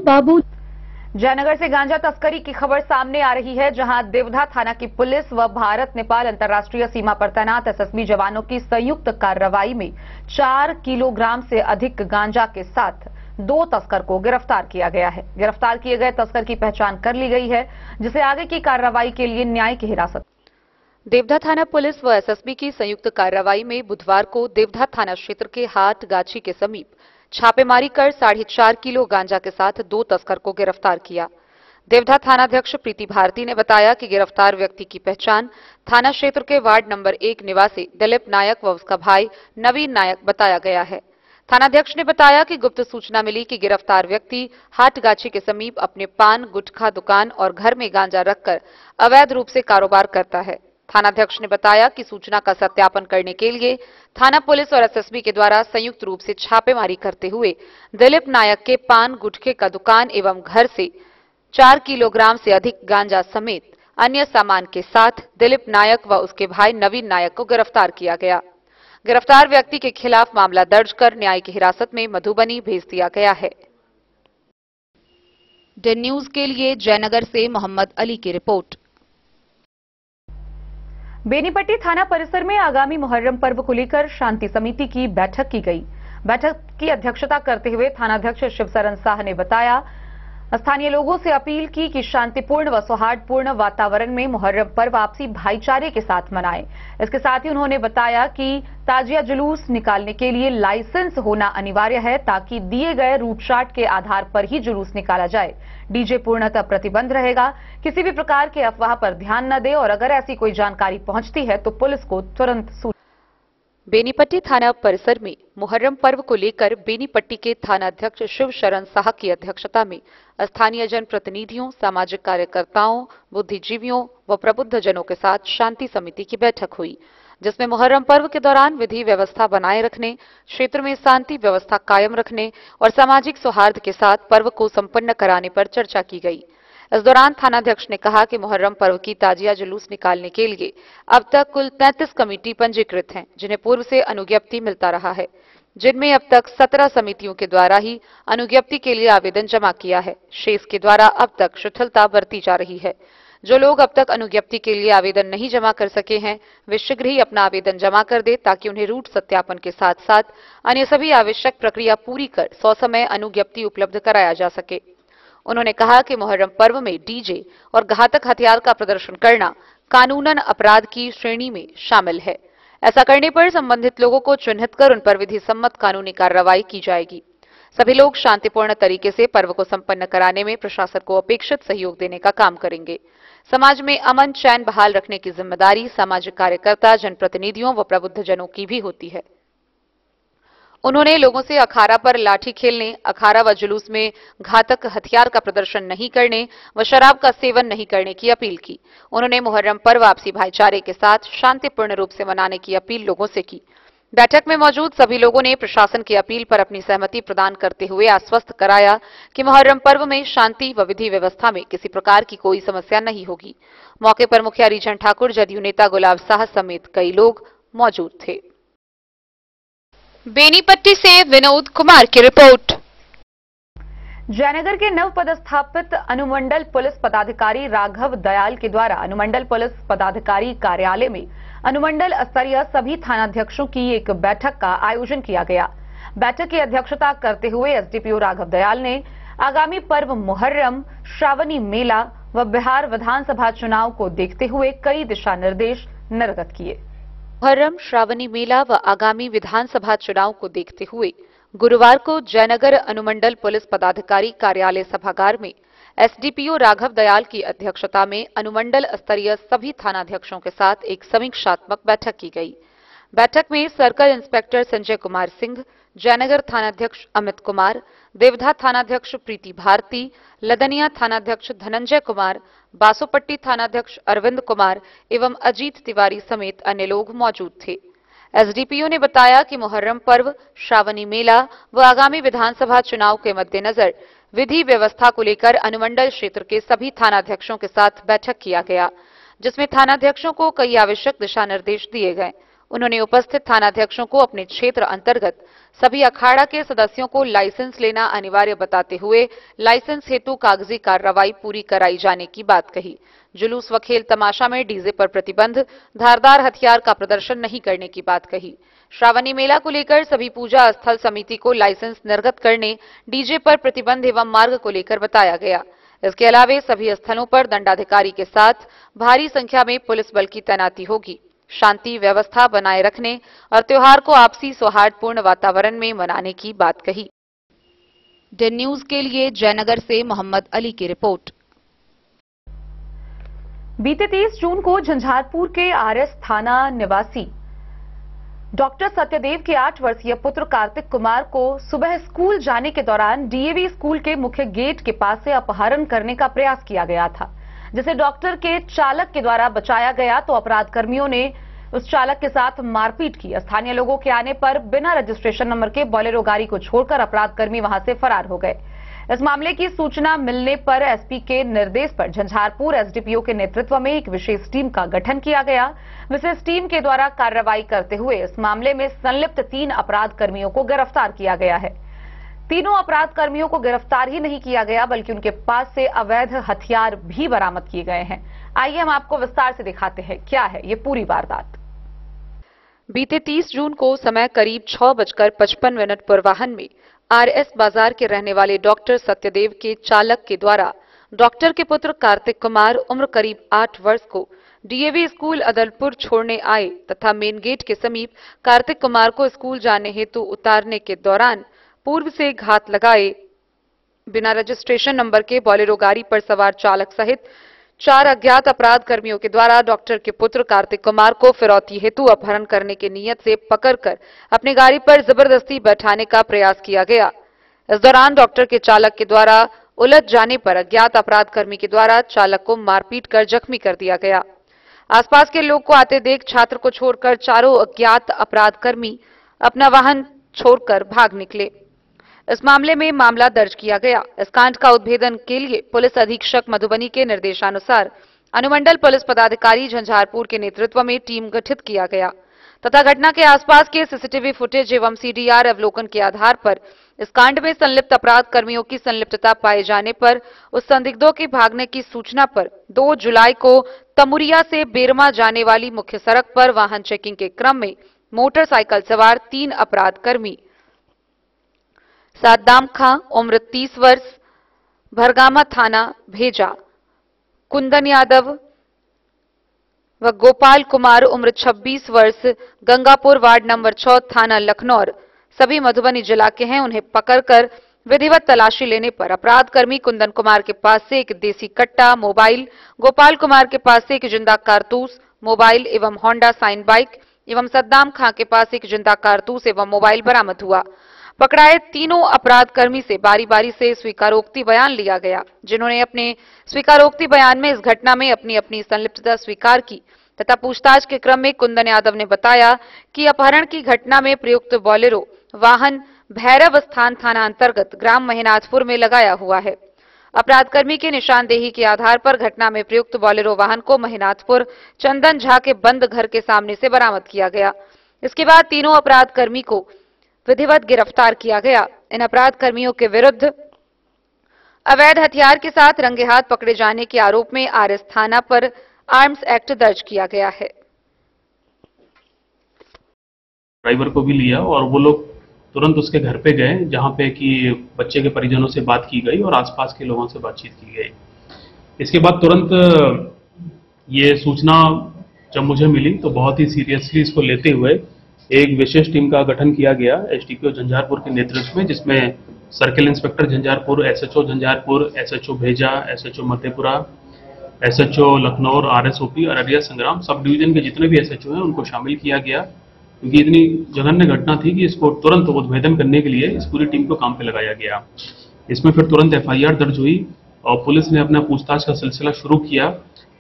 बाबू। जयनगर से गांजा तस्करी की खबर सामने आ रही है, जहां देवधा थाना की पुलिस व भारत नेपाल अंतर्राष्ट्रीय सीमा पर तैनात एसएसबी जवानों की संयुक्त कार्रवाई में 4 किलोग्राम से अधिक गांजा के साथ 2 तस्कर को गिरफ्तार किया गया है। गिरफ्तार किए गए तस्कर की पहचान कर ली गई है, जिसे आगे की कार्रवाई के लिए न्यायिक हिरासत। देवधा थाना पुलिस व एसएसबी की संयुक्त कार्रवाई में बुधवार को देवधा थाना क्षेत्र के हाट गाछी के समीप छापेमारी कर 4.5 किलो गांजा के साथ 2 तस्कर को गिरफ्तार किया। देवधा थानाध्यक्ष प्रीति भारती ने बताया कि गिरफ्तार व्यक्ति की पहचान थाना क्षेत्र के वार्ड नंबर 1 निवासी दिलीप नायक व उसका भाई नवीन नायक बताया गया है। थानाध्यक्ष ने बताया कि गुप्त सूचना मिली कि गिरफ्तार व्यक्ति हाटगाछी के समीप अपने पान गुटखा दुकान और घर में गांजा रखकर अवैध रूप से कारोबार करता है। थानाध्यक्ष ने बताया कि सूचना का सत्यापन करने के लिए थाना पुलिस और एसएसबी के द्वारा संयुक्त रूप से छापेमारी करते हुए दिलीप नायक के पान गुटखे का दुकान एवं घर से 4 किलोग्राम से अधिक गांजा समेत अन्य सामान के साथ दिलीप नायक व उसके भाई नवीन नायक को गिरफ्तार किया गया। गिरफ्तार व्यक्ति के खिलाफ मामला दर्ज कर न्यायिक हिरासत में मधुबनी भेज दिया गया है। डेन न्यूज के लिए जयनगर से मोहम्मद अली की रिपोर्ट। बेनीपट्टी थाना परिसर में आगामी मुहर्रम पर्व को लेकर शांति समिति की बैठक की गई। बैठक की अध्यक्षता करते हुए थानाध्यक्ष शिवशरण शाह ने बताया, स्थानीय लोगों से अपील की कि शांतिपूर्ण व सौहार्दपूर्ण वातावरण में मुहर्रम पर्व आपसी भाईचारे के साथ मनाएं। इसके साथ ही उन्होंने बताया कि ताजिया जुलूस निकालने के लिए लाइसेंस होना अनिवार्य है, ताकि दिए गए रूट चार्ट के आधार पर ही जुलूस निकाला जाए। डीजे पूर्णतः प्रतिबंध रहेगा। किसी भी प्रकार के अफवाह पर ध्यान न दे और अगर ऐसी कोई जानकारी पहुंचती है तो पुलिस को तुरंत सूचना। बेनीपट्टी थाना परिसर में मुहर्रम पर्व को लेकर बेनीपट्टी के थानाध्यक्ष शिवशरण शाह की अध्यक्षता में स्थानीय जनप्रतिनिधियों, सामाजिक कार्यकर्ताओं, बुद्धिजीवियों व प्रबुद्ध जनों के साथ शांति समिति की बैठक हुई, जिसमें मुहर्रम पर्व के दौरान विधि व्यवस्था बनाए रखने, क्षेत्र में शांति व्यवस्था कायम रखने और सामाजिक सौहार्द के साथ पर्व को संपन्न कराने पर चर्चा की गई। इस दौरान थानाध्यक्ष ने कहा कि मुहर्रम पर्व की ताजिया जुलूस निकालने के लिए अब तक कुल 33 कमेटी पंजीकृत हैं, जिन्हें पूर्व से अनुज्ञप्ति मिलता रहा है, जिनमें अब तक 17 समितियों के द्वारा ही अनुज्ञप्ति के लिए आवेदन जमा किया है। शेष के द्वारा अब तक शिथिलता बरती जा रही है। जो लोग अब तक अनुज्ञप्ति के लिए आवेदन नहीं जमा कर सके हैं, वे शीघ्र ही अपना आवेदन जमा कर दे, ताकि उन्हें रूट सत्यापन के साथ साथ अन्य सभी आवश्यक प्रक्रिया पूरी कर ससमय अनुज्ञप्ति उपलब्ध कराया जा सके। उन्होंने कहा कि मुहर्रम पर्व में डीजे और घातक हथियार का प्रदर्शन करना कानूनन अपराध की श्रेणी में शामिल है। ऐसा करने पर संबंधित लोगों को चिन्हित कर उन पर विधि सम्मत कानूनी कार्रवाई की जाएगी। सभी लोग शांतिपूर्ण तरीके से पर्व को संपन्न कराने में प्रशासन को अपेक्षित सहयोग देने का काम करेंगे। समाज में अमन चैन बहाल रखने की जिम्मेदारी सामाजिक कार्यकर्ता, जनप्रतिनिधियों व प्रबुद्ध जनों की भी होती है। उन्होंने लोगों से अखाड़ा पर लाठी खेलने, अखाड़ा व जुलूस में घातक हथियार का प्रदर्शन नहीं करने व शराब का सेवन नहीं करने की अपील की। उन्होंने मुहर्रम पर्व आपसी भाईचारे के साथ शांतिपूर्ण रूप से मनाने की अपील लोगों से की। बैठक में मौजूद सभी लोगों ने प्रशासन की अपील पर अपनी सहमति प्रदान करते हुए आश्वस्त कराया कि मुहर्रम पर्व में शांति व विधि व्यवस्था में किसी प्रकार की कोई समस्या नहीं होगी। मौके पर मुखिया रीजन ठाकुर, जदयू नेता गुलाब शाह समेत कई लोग मौजूद थे। बेनीपट्टी से विनोद कुमार की रिपोर्ट। जयनगर के नव पदस्थापित अनुमंडल पुलिस पदाधिकारी राघव दयाल के द्वारा अनुमंडल पुलिस पदाधिकारी कार्यालय में अनुमंडल स्तरीय सभी थानाध्यक्षों की एक बैठक का आयोजन किया गया। बैठक की अध्यक्षता करते हुए एसडीपीओ राघव दयाल ने आगामी पर्व मुहर्रम, श्रावणी मेला व बिहार विधानसभा चुनाव को देखते हुए कई दिशा निर्देश निर्गत किए। मुहर्रम, श्रावणी मेला व आगामी विधानसभा चुनाव को देखते हुए गुरुवार को जयनगर अनुमंडल पुलिस पदाधिकारी कार्यालय सभागार में एसडीपीओ राघव दयाल की अध्यक्षता में अनुमंडल स्तरीय सभी थानाध्यक्षों के साथ एक समीक्षात्मक बैठक की गई। बैठक में सर्कल इंस्पेक्टर संजय कुमार सिंह, जयनगर थानाध्यक्ष अमित कुमार, देवधा थानाध्यक्ष प्रीति भारती, लदनिया थानाध्यक्ष धनंजय कुमार, बासोपट्टी थानाध्यक्ष अरविंद कुमार एवं अजीत तिवारी समेत अन्य लोग मौजूद थे। एसडीपीओ ने बताया कि मुहर्रम पर्व, श्रावणी मेला व आगामी विधानसभा चुनाव के मद्देनजर विधि व्यवस्था को लेकर अनुमंडल क्षेत्र के सभी थानाध्यक्षों के साथ बैठक किया गया, जिसमें थानाध्यक्षों को कई आवश्यक दिशा निर्देश दिए गए। उन्होंने उपस्थित थानाध्यक्षों को अपने क्षेत्र अंतर्गत सभी अखाड़ा के सदस्यों को लाइसेंस लेना अनिवार्य बताते हुए लाइसेंस हेतु कागजी कार्रवाई पूरी कराई जाने की बात कही। जुलूस व खेल तमाशा में डीजे पर प्रतिबंध, धारदार हथियार का प्रदर्शन नहीं करने की बात कही। श्रावणी मेला को लेकर सभी पूजा स्थल समिति को लाइसेंस निर्गत करने, डीजे पर प्रतिबंध एवं मार्ग को लेकर बताया गया। इसके अलावे सभी स्थलों पर दंडाधिकारी के साथ भारी संख्या में पुलिस बल की तैनाती होगी। शांति व्यवस्था बनाए रखने और त्योहार को आपसी सौहार्दपूर्ण वातावरण में मनाने की बात कही। डेन न्यूज के लिए जयनगर से मोहम्मद अली की रिपोर्ट। बीते 30 जून को झंझारपुर के आरएस थाना निवासी डॉक्टर सत्यदेव के 8 वर्षीय पुत्र कार्तिक कुमार को सुबह स्कूल जाने के दौरान डीएवी स्कूल के मुख्य गेट के पास से अपहरण करने का प्रयास किया गया था, जिसे डॉक्टर के चालक के द्वारा बचाया गया तो अपराध कर्मियों ने उस चालक के साथ मारपीट की। स्थानीय लोगों के आने पर बिना रजिस्ट्रेशन नंबर के बोलेरो गाड़ी को छोड़कर अपराध कर्मी वहां से फरार हो गए। इस मामले की सूचना मिलने पर एसपी के निर्देश पर झंझारपुर एसडीपीओ के नेतृत्व में एक विशेष टीम का गठन किया गया। विशेष टीम के द्वारा कार्रवाई करते हुए इस मामले में संलिप्त 3 अपराध कर्मियों को गिरफ्तार किया गया है। तीनों अपराध कर्मियों को गिरफ्तार ही नहीं किया गया बल्कि उनके पास से अवैध हथियार भी बरामद किए गए हैं। आइए हम आपको विस्तार से दिखाते हैं क्या है ये पूरी वारदात। बीते 30 जून को समय करीब 6:55 पर वाहन में आरएस बाजार के रहने वाले डॉक्टर सत्यदेव के चालक के द्वारा डॉक्टर के पुत्र कार्तिक कुमार उम्र करीब 8 वर्ष को डीएवी स्कूल अदलपुर छोड़ने आए तथा मेन गेट के समीप कार्तिक कुमार को स्कूल जाने हेतु उतारने के दौरान पूर्व से घात लगाए बिना रजिस्ट्रेशन नंबर के बोलेरो गाड़ी पर सवार चालक सहित 4 अज्ञात अपराध कर्मियों के द्वारा डॉक्टर के पुत्र कार्तिक कुमार को फिरौती हेतु अपहरण करने की नीयत से पकड़कर अपनी गाड़ी पर जबरदस्ती बैठाने का प्रयास किया गया। इस दौरान डॉक्टर के चालक के द्वारा उलझ जाने पर अज्ञात अपराध कर्मी के द्वारा चालक को मारपीट कर जख्मी कर दिया गया। आसपास के लोग को आते देख छात्र को छोड़कर चारों अज्ञात अपराध कर्मी अपना वाहन छोड़कर भाग निकले। इस मामले में मामला दर्ज किया गया। इस कांड का उद्भेदन के लिए पुलिस अधीक्षक मधुबनी के निर्देशानुसार अनुमंडल पुलिस पदाधिकारी झंझारपुर के नेतृत्व में टीम गठित किया गया तथा घटना के आसपास के सीसीटीवी फुटेज एवं सीडीआर अवलोकन के आधार पर इस कांड में संलिप्त अपराध कर्मियों की संलिप्तता पाए जाने पर उस संदिग्धों के भागने की सूचना पर 2 जुलाई को तमुरिया से बेरमा जाने वाली मुख्य सड़क पर वाहन चेकिंग के क्रम में मोटरसाइकिल सवार 3 अपराध कर्मी साद्दाम खां उम्र 30 वर्ष भरगामा थाना भेजा, कुंदन यादव व गोपाल कुमार उम्र 26 वर्ष गंगापुर वार्ड नंबर 6 थाना लखनऊ सभी मधुबनी जिला के हैं। उन्हें पकड़कर विधिवत तलाशी लेने पर अपराध कर्मी कुंदन कुमार के पास से एक देसी कट्टा, मोबाइल, गोपाल कुमार के पास से एक जिंदा कारतूस, मोबाइल एवं होंडा साइन बाइक एवं सद्दाम खां के पास एक जिंदा कारतूस एवं मोबाइल बरामद हुआ। पकड़ाए तीनों अपराध कर्मी से बारी बारी से स्वीकारोक्ति बयान लिया गया, जिन्होंने अपने स्वीकारोक्ति बयान में इस घटना में अपनी अपनी संलिप्तता स्वीकार की तथा पूछताछ के क्रम में कुंदन यादव ने बताया कि अपहरण की घटना में प्रयुक्त बोलेरो वाहन भैरव स्थान थाना अंतर्गत ग्राम महीनाथपुर में लगाया हुआ है। अपराध कर्मी की निशानदेही के आधार पर घटना में प्रयुक्त बोलेरो वाहन को महीनाथपुर चंदन झा के बंद घर के सामने से बरामद किया गया। इसके बाद तीनों अपराध कर्मी को विधिवत गिरफ्तार किया गया। इन अपराध कर्मियों के विरुद्ध अवैध हथियार के साथ रंगे हाथ पकड़े जाने के आरोप में आरएस थाना पर आर्म्स एक्ट दर्ज किया गया है। ड्राइवर को भी लिया और वो लोग तुरंत उसके घर पे गए, जहाँ पे कि बच्चे के परिजनों से बात की गई और आसपास के लोगों से बातचीत की गई। इसके बाद तुरंत ये सूचना जब मुझे मिली तो बहुत ही सीरियसली इसको लेते हुए एक विशेष टीम का गठन किया गया एसडीपीओ झंझारपुर के नेतृत्व में, जिसमें circle inspector Jhanjharpur, SHO Jhanjharpur, SHO भेजा, एसएचओ मधेपुरा, एसएचओ लखनऊ, आरएसओपी अररिया संग्राम, सब डिवीजन के जितने भी एसएचओ हैं उनको शामिल किया गया, क्योंकि इतनी जघन्य घटना थी कि इसको तुरंत उद्भेदन करने के लिए इस पूरी टीम को काम पे लगाया गया। इसमें फिर तुरंत एफआईआर दर्ज हुई और पुलिस ने अपना पूछताछ का सिलसिला शुरू किया।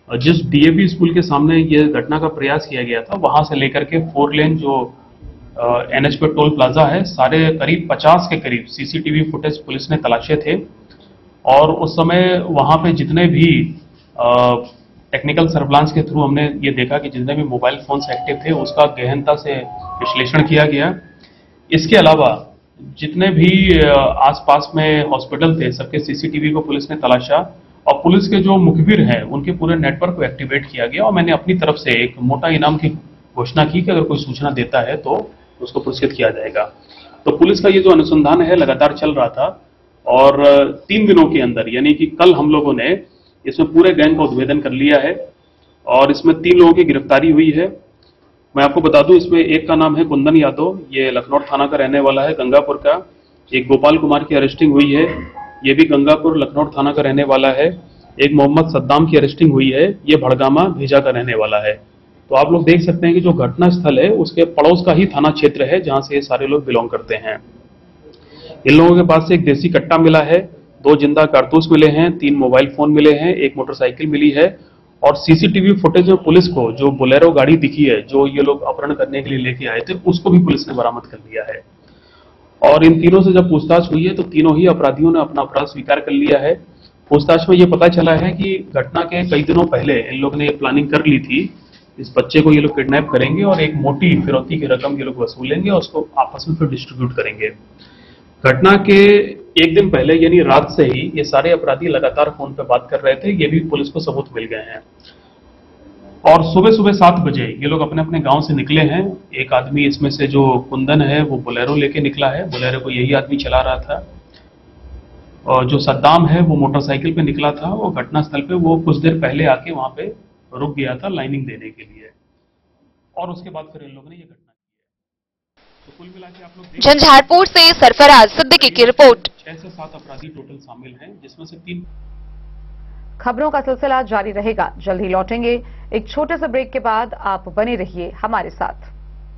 जिस डीएवी स्कूल के सामने ये घटना का प्रयास किया गया था, वहां से लेकर के 4 लेन जो एनएच पे टोल प्लाजा है, सारे करीब 50 के करीब सीसीटीवी फुटेज पुलिस ने तलाशे थे और उस समय वहां पे जितने भी टेक्निकल सर्विलांस के थ्रू हमने ये देखा कि जितने भी मोबाइल फोन्स एक्टिव थे उसका गहनता से विश्लेषण किया गया। इसके अलावा जितने भी आसपास में हॉस्पिटल थे सबके सीसीटीवी को पुलिस ने तलाशा और पुलिस के जो मुखबिर हैं उनके पूरे नेटवर्क को एक्टिवेट किया गया और मैंने अपनी तरफ से एक मोटा इनाम की घोषणा की कि अगर कोई सूचना देता है तो उसको पुरस्कृत किया जाएगा। तो पुलिस का ये जो अनुसंधान है लगातार चल रहा था और 3 दिनों के अंदर यानी कि कल हम लोगों ने इसमें पूरे गैंग का उद्भेदन कर लिया है और इसमें 3 लोगों की गिरफ्तारी हुई है। मैं आपको बता दूं इसमें एक का नाम है कुंदन यादव, ये लखनऊ थाना का रहने वाला है गंगापुर का। एक गोपाल कुमार की अरेस्टिंग हुई है, ये भी गंगापुर लखनऊ थाना का रहने वाला है। एक मोहम्मद सद्दाम की अरेस्टिंग हुई है, ये भड़गामा भेजा का रहने वाला है। तो आप लोग देख सकते हैं कि जो घटना स्थल है उसके पड़ोस का ही थाना क्षेत्र है जहां से ये सारे लोग बिलोंग करते हैं। इन लोगों के पास से एक देसी कट्टा मिला है, 2 जिंदा कारतूस मिले हैं, 3 मोबाइल फोन मिले हैं, 1 मोटरसाइकिल मिली है और सीसीटीवी फुटेज में पुलिस को जो बोलेरो गाड़ी दिखी है जो ये लोग अपहरण करने के लिए लेके आए थे उसको भी पुलिस ने बरामद कर लिया है। और इन तीनों से जब पूछताछ हुई है तो तीनों ही अपराधियों ने अपना अपराध स्वीकार कर लिया है। पूछताछ में ये पता चला है कि घटना के कई दिनों पहले इन लोगों ने प्लानिंग कर ली थी, इस बच्चे को ये लोग किडनैप करेंगे और एक मोटी फिरौती की रकम ये लोग वसूलेंगे और उसको आपस में फिर डिस्ट्रीब्यूट करेंगे। घटना के एक दिन पहले यानी रात से ही ये सारे अपराधी लगातार फोन पे बात कर रहे थे, ये भी पुलिस को सबूत मिल गए हैं। और सुबह सुबह 7 बजे ये लोग अपने अपने गांव से निकले हैं। एक आदमी इसमें से जो कुंदन है वो बोलेरो लेके निकला है, बोलेरो को यही आदमी चला रहा था। और जो सद्दाम है वो मोटरसाइकिल पे निकला था, वो घटनास्थल पे वो कुछ देर पहले आके वहां पे रुक गया था लाइनिंग देने के लिए और उसके बाद फिर इन लोगों ने ये घटना की है। तो कुल मिला के आप लोग झंझारपुर से सरफराज सिद्दीकी की रिपोर्ट। 6 से 7 अपराधी टोटल शामिल हैं जिसमें से 3। खबरों का सिलसिला जारी रहेगा, जल्द ही लौटेंगे एक छोटे से ब्रेक के बाद। आप बने रहिए हमारे साथ।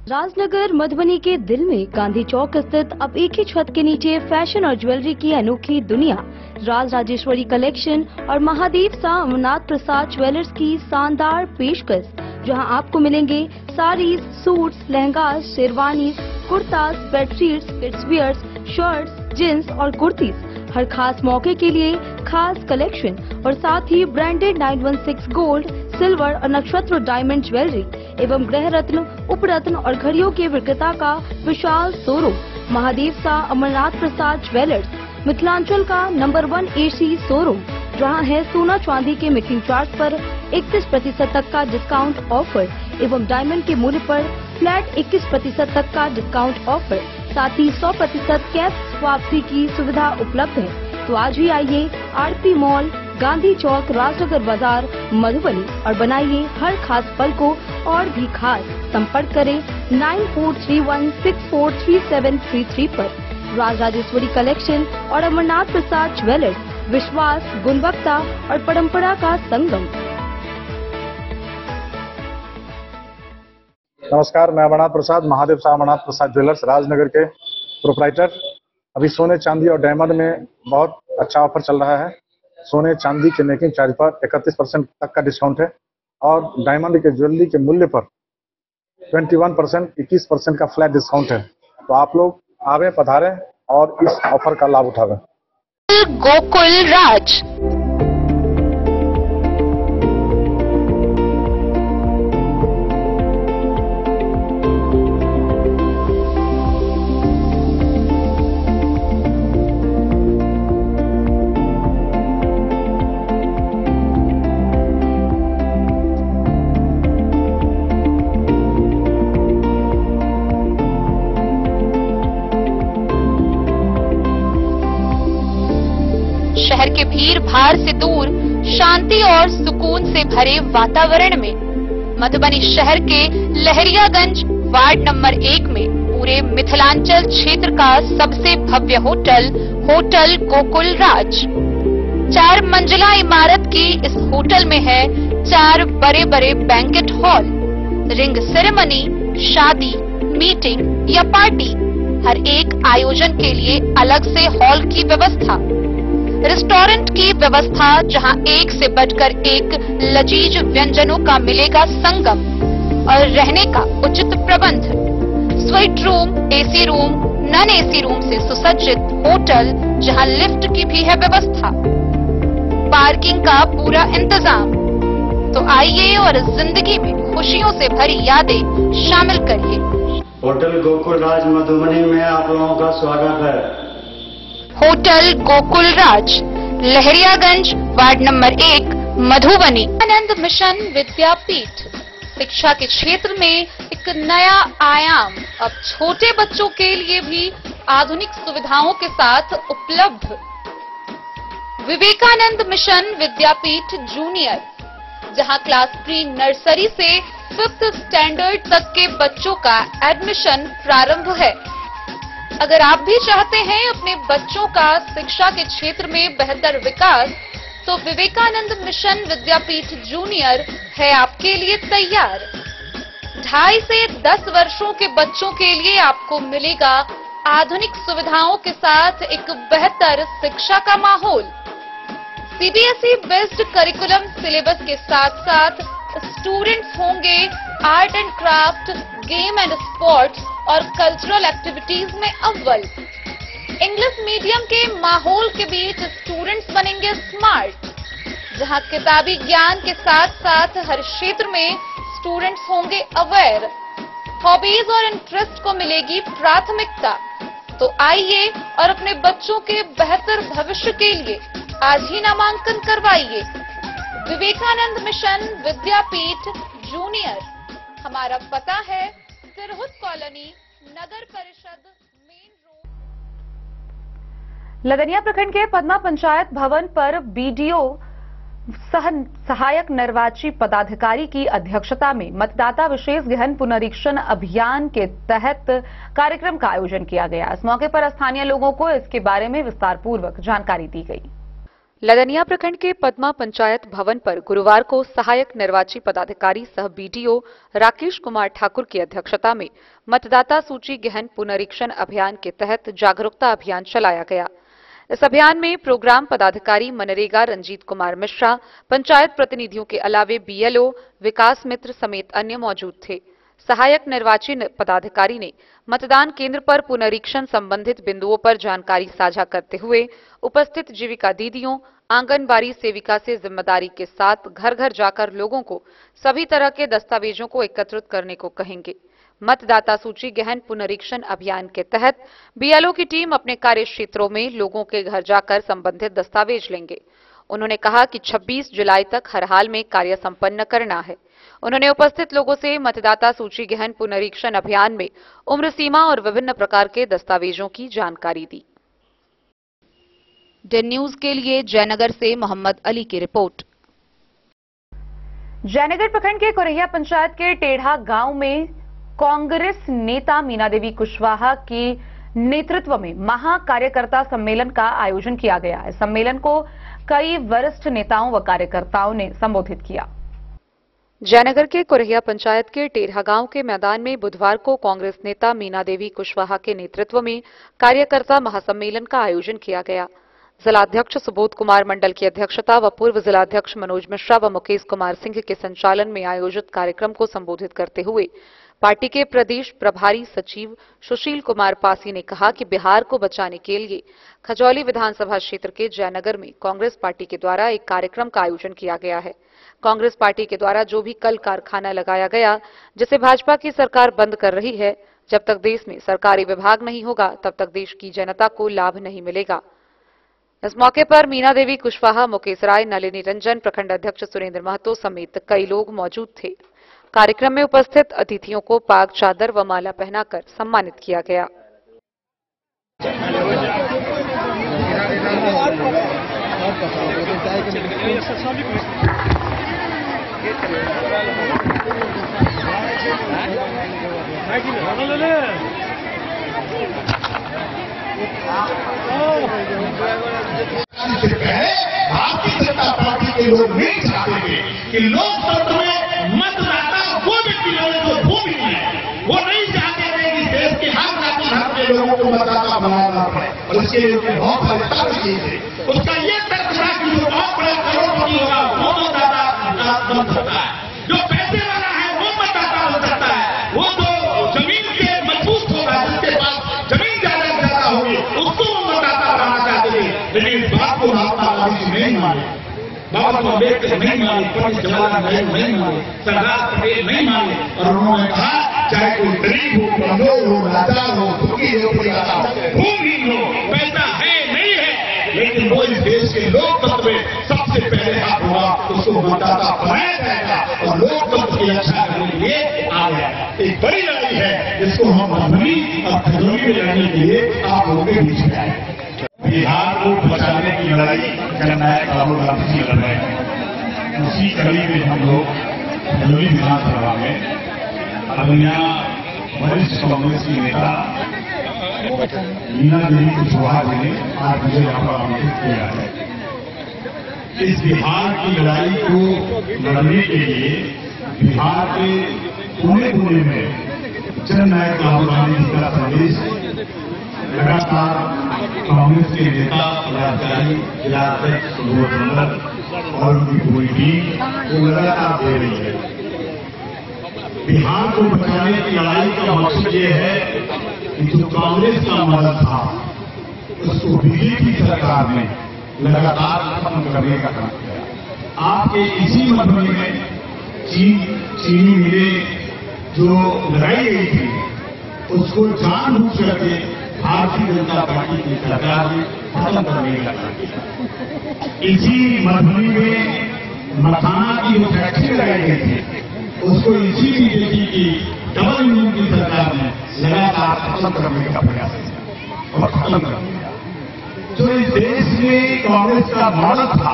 राजनगर मधुबनी के दिल में गांधी चौक स्थित अब एक ही छत के नीचे फैशन और ज्वेलरी की अनोखी दुनिया राज राजेश्वरी कलेक्शन और महादेव शाह अमरनाथ प्रसाद ज्वेलर्स की शानदार पेशकश, जहां आपको मिलेंगे saris, suits, lehengas, sherwanis, kurtas, bedsheets, kids wears, shirts, jeans और कुर्तीज। हर खास मौके के लिए खास कलेक्शन और साथ ही ब्रांडेड 916 गोल्ड, सिल्वर और नक्षत्र डायमंड ज्वेलरी एवं गृह रत्न, उपरत्न और घड़ियों के विक्रेता का विशाल शोरूम महादेव शाह अमरनाथ प्रसाद ज्वेलर्स, मिथिलांचल का नंबर 1 AC शोरूम, जहां है सोना चांदी के मेकिंग चार्ज पर 31% तक का डिस्काउंट ऑफर एवं डायमंड के मूल्य पर फ्लैट 21% तक का डिस्काउंट ऑफर, साथ ही 100% कैश वापसी की सुविधा उपलब्ध है। तो आज ही आइए आरपी मॉल, गांधी चौक, राजनगर बाजार, मधुबनी और बनाइए हर खास पल को और भी खास। संपर्क करें 9431643733 पर। राज राजेश्वरी कलेक्शन और अमरनाथ प्रसाद ज्वेलर्स, विश्वास, गुणवत्ता और परंपरा का संगम। नमस्कार, मैं अमरनाथ प्रसाद, महादेव शाह अमरनाथ प्रसाद ज्वेलर्स राजनगर के प्रोप्राइटर। अभी सोने, चांदी और डायमंड में बहुत अच्छा ऑफर चल रहा है। सोने चांदी के मेकिंग चार्ज पर 31% तक का डिस्काउंट है और डायमंड के ज्वेलरी के मूल्य पर 21%, 21% का फ्लैट डिस्काउंट है। तो आप लोग आवे, पधारें और इस ऑफर का लाभ उठावें। गोकुल राज। शहर के भीड़ भाड़ से दूर शांति और सुकून से भरे वातावरण में मधुबनी शहर के लहरियागंज वार्ड नंबर 1 में पूरे मिथिलांचल क्षेत्र का सबसे भव्य होटल होटल गोकुल राज 4 मंजिला इमारत की इस होटल में है 4 बड़े बड़े बैंकेट हॉल, रिंग सेरेमनी, शादी, मीटिंग या पार्टी, हर एक आयोजन के लिए अलग से हॉल की व्यवस्था, रेस्टोरेंट की व्यवस्था जहां एक से बढ़कर एक लजीज व्यंजनों का मिलेगा संगम और रहने का उचित प्रबंध, suite room, AC room, non AC room से सुसज्जित होटल जहां लिफ्ट की भी है व्यवस्था, पार्किंग का पूरा इंतजाम, तो आइए और जिंदगी में खुशियों से भरी यादें शामिल करिए। होटल गोकुल राज मधुबनी में आप लोगों का स्वागत है। होटल गोकुल राज, लहरियागंज, वार्ड नंबर 1, मधुबनी। आनंद मिशन विद्यापीठ शिक्षा के क्षेत्र में एक नया आयाम अब छोटे बच्चों के लिए भी आधुनिक सुविधाओं के साथ उपलब्ध। विवेकानंद मिशन विद्यापीठ जूनियर, जहां क्लास प्री नर्सरी से 5th स्टैंडर्ड तक के बच्चों का एडमिशन प्रारंभ है। अगर आप भी चाहते हैं अपने बच्चों का शिक्षा के क्षेत्र में बेहतर विकास, तो विवेकानंद मिशन विद्यापीठ जूनियर है आपके लिए तैयार। 2.5 से 10 वर्षों के बच्चों के लिए आपको मिलेगा आधुनिक सुविधाओं के साथ एक बेहतर शिक्षा का माहौल। सीबीएसई बेस्ड करिकुलम सिलेबस के साथ साथ स्टूडेंट्स होंगे art and craft, game and sports और कल्चरल एक्टिविटीज में अव्वल। इंग्लिश मीडियम के माहौल के बीच स्टूडेंट्स बनेंगे स्मार्ट, जहां किताबी ज्ञान के साथ साथ हर क्षेत्र में स्टूडेंट्स होंगे अवेयर। हॉबीज और इंटरेस्ट को मिलेगी प्राथमिकता। तो आइए और अपने बच्चों के बेहतर भविष्य के लिए आज ही नामांकन करवाइए। विवेकानंद मिशन विद्यापीठ जूनियर। हमारा पता है तिरहुत कॉलोनी, नगर परिषद, मेन रोड। लदनिया प्रखंड के पदमा पंचायत भवन पर बीडीओ सहायक निर्वाची पदाधिकारी की अध्यक्षता में मतदाता विशेष गहन पुनरीक्षण अभियान के तहत कार्यक्रम का आयोजन किया गया। इस मौके पर स्थानीय लोगों को इसके बारे में विस्तारपूर्वक जानकारी दी गई। लदनिया प्रखंड के पदमा पंचायत भवन पर गुरुवार को सहायक निर्वाची पदाधिकारी सह बीडीओ राकेश कुमार ठाकुर की अध्यक्षता में मतदाता सूची गहन पुनरीक्षण अभियान के तहत जागरूकता अभियान चलाया गया। इस अभियान में प्रोग्राम पदाधिकारी मनरेगा रंजीत कुमार मिश्रा, पंचायत प्रतिनिधियों के अलावे बीएलओ, विकास मित्र समेत अन्य मौजूद थे। सहायक निर्वाची पदाधिकारी ने मतदान केंद्र पर पुनरीक्षण संबंधित बिंदुओं पर जानकारी साझा करते हुए उपस्थित जीविका दीदियों, आंगनबाड़ी सेविका से जिम्मेदारी के साथ घर घर जाकर लोगों को सभी तरह के दस्तावेजों को एकत्रित करने को कहेंगे। मतदाता सूची गहन पुनरीक्षण अभियान के तहत बीएलओ की टीम अपने कार्य क्षेत्रों में लोगों के घर जाकर संबंधित दस्तावेज लेंगे। उन्होंने कहा कि 26 जुलाई तक हर हाल में कार्य संपन्न करना है। उन्होंने उपस्थित लोगों से मतदाता सूची गहन पुनरीक्षण अभियान में उम्र सीमा और विभिन्न प्रकार के दस्तावेजों की जानकारी दी। डेन न्यूज के लिए जयनगर से मोहम्मद अली की रिपोर्ट। जयनगर प्रखंड के कोरहिया पंचायत के टेढ़ा गांव में कांग्रेस नेता मीना देवी कुशवाहा के नेतृत्व में महाकार्यकर्ता सम्मेलन का आयोजन किया गया। इस सम्मेलन को कई वरिष्ठ नेताओं व कार्यकर्ताओं ने संबोधित किया। जयनगर के कोरहिया पंचायत के टेढ़ा गांव के मैदान में बुधवार को कांग्रेस नेता मीना देवी कुशवाहा के नेतृत्व में कार्यकर्ता महासम्मेलन का आयोजन किया गया। जिलाध्यक्ष सुबोध कुमार मंडल की अध्यक्षता व पूर्व जिलाध्यक्ष मनोज मिश्रा व मुकेश कुमार सिंह के संचालन में आयोजित कार्यक्रम को संबोधित करते हुए पार्टी के प्रदेश प्रभारी सचिव सुशील कुमार पासी ने कहा कि बिहार को बचाने के लिए खजौली विधानसभा क्षेत्र के जयनगर में कांग्रेस पार्टी के द्वारा एक कार्यक्रम का आयोजन किया गया है। कांग्रेस पार्टी के द्वारा जो भी कल कारखाना लगाया गया, जिसे भाजपा की सरकार बंद कर रही है, जब तक देश में सरकारी विभाग नहीं होगा तब तक देश की जनता को लाभ नहीं मिलेगा। इस मौके पर मीना देवी कुशवाहा, मुकेश राय, नलिनी रंजन, प्रखंड अध्यक्ष सुरेंद्र महतो समेत कई लोग मौजूद थे। कार्यक्रम में उपस्थित अतिथियों को पाग चादर व माला पहनाकर सम्मानित किया गया। भारतीय जनता पार्टी के लोग नहीं चाहते थे कि लोकतंत्र में मतदाता वो व्यक्ति हो जो भूमि है, वो नहीं चाहते थे कि देश के हर जाति धर्म के लोगों को मतदाता बनाना पड़े। और इसके लिए बहुत सारे कार्य किए थे। उसका ये तर्क था कि जो बहुत बड़ा करोड़पति होगा वो मतदाता बन सकता है, जो पैसे वाला है वो मतदाता हो सकता है, वो जो जमीन के मजबूत होगा, जिसके पास जमीन ज्यादा होगी उसको वो मतदाता बनाना चाहते थे। लेकिन इस बात को महात्मा गांधी जी नहीं माने। बाबा बाबा अम्बेडकर नहीं माने, पंडित जवाहरलाल नेहरू नहीं माने, सरदार पटेल नहीं माने, और उन्होंने कहा चाहे कोई गरीब हो, कमजोर हो, लाचार हो, दुखी हो, भूमिहीन हो, पैसा है नहीं है, लेकिन वो इस देश के लोकतंत्र में सबसे पहले हाथ हुआ, उसको मतदाता बनाया जाएगा और लोकतंत्र की रक्षा करने के लिए आ गया। एक बड़ी लड़ाई है जिसको हम मधुबनी और खजौली में लड़ने के लिए आप लोगों के बीच में आए। बिहार को बचाने की लड़ाई जननायक राहुल गांधी जी लड़ रहे हैं। उसी कड़ी में हम लोग खजौली विधानसभा में अब यहाँ वरिष्ठ कांग्रेस की नेता मीना देवी कुशवाहा जी ने आज मुझे यहाँ पर आमंत्रित किया है। इस बिहार की लड़ाई को लड़ने के लिए बिहार के कोने कोने में जननायक राहुल गांधी जी का संदेश लगातार कांग्रेस के नेता पदाधिकारी, जिलाध्यक्ष, सुबोध मंडल और उनकी पूरी टीम वो लगातार दे रही है। बिहार को बचाने की लड़ाई का मकसद ये है कि जो कांग्रेस का मदद था उसको बीजेपी सरकार ने लगातार खत्म करने का काम किया। आपके इसी मधुबनी में चीनी मिलें जो लगाई गई थी उसको जानबूझ करके भारतीय जनता पार्टी की सरकार ने खत्म करने का काम किया। इसी मधुबनी में मखाना की जो फैक्ट्री लगाई गई थी उसको इसी बीजेपी की डबल इंजन की सरकार ने लगातार खत्म करने का प्रयास किया और खत्म कर दिया। जो इस देश में कांग्रेस का मॉडल था,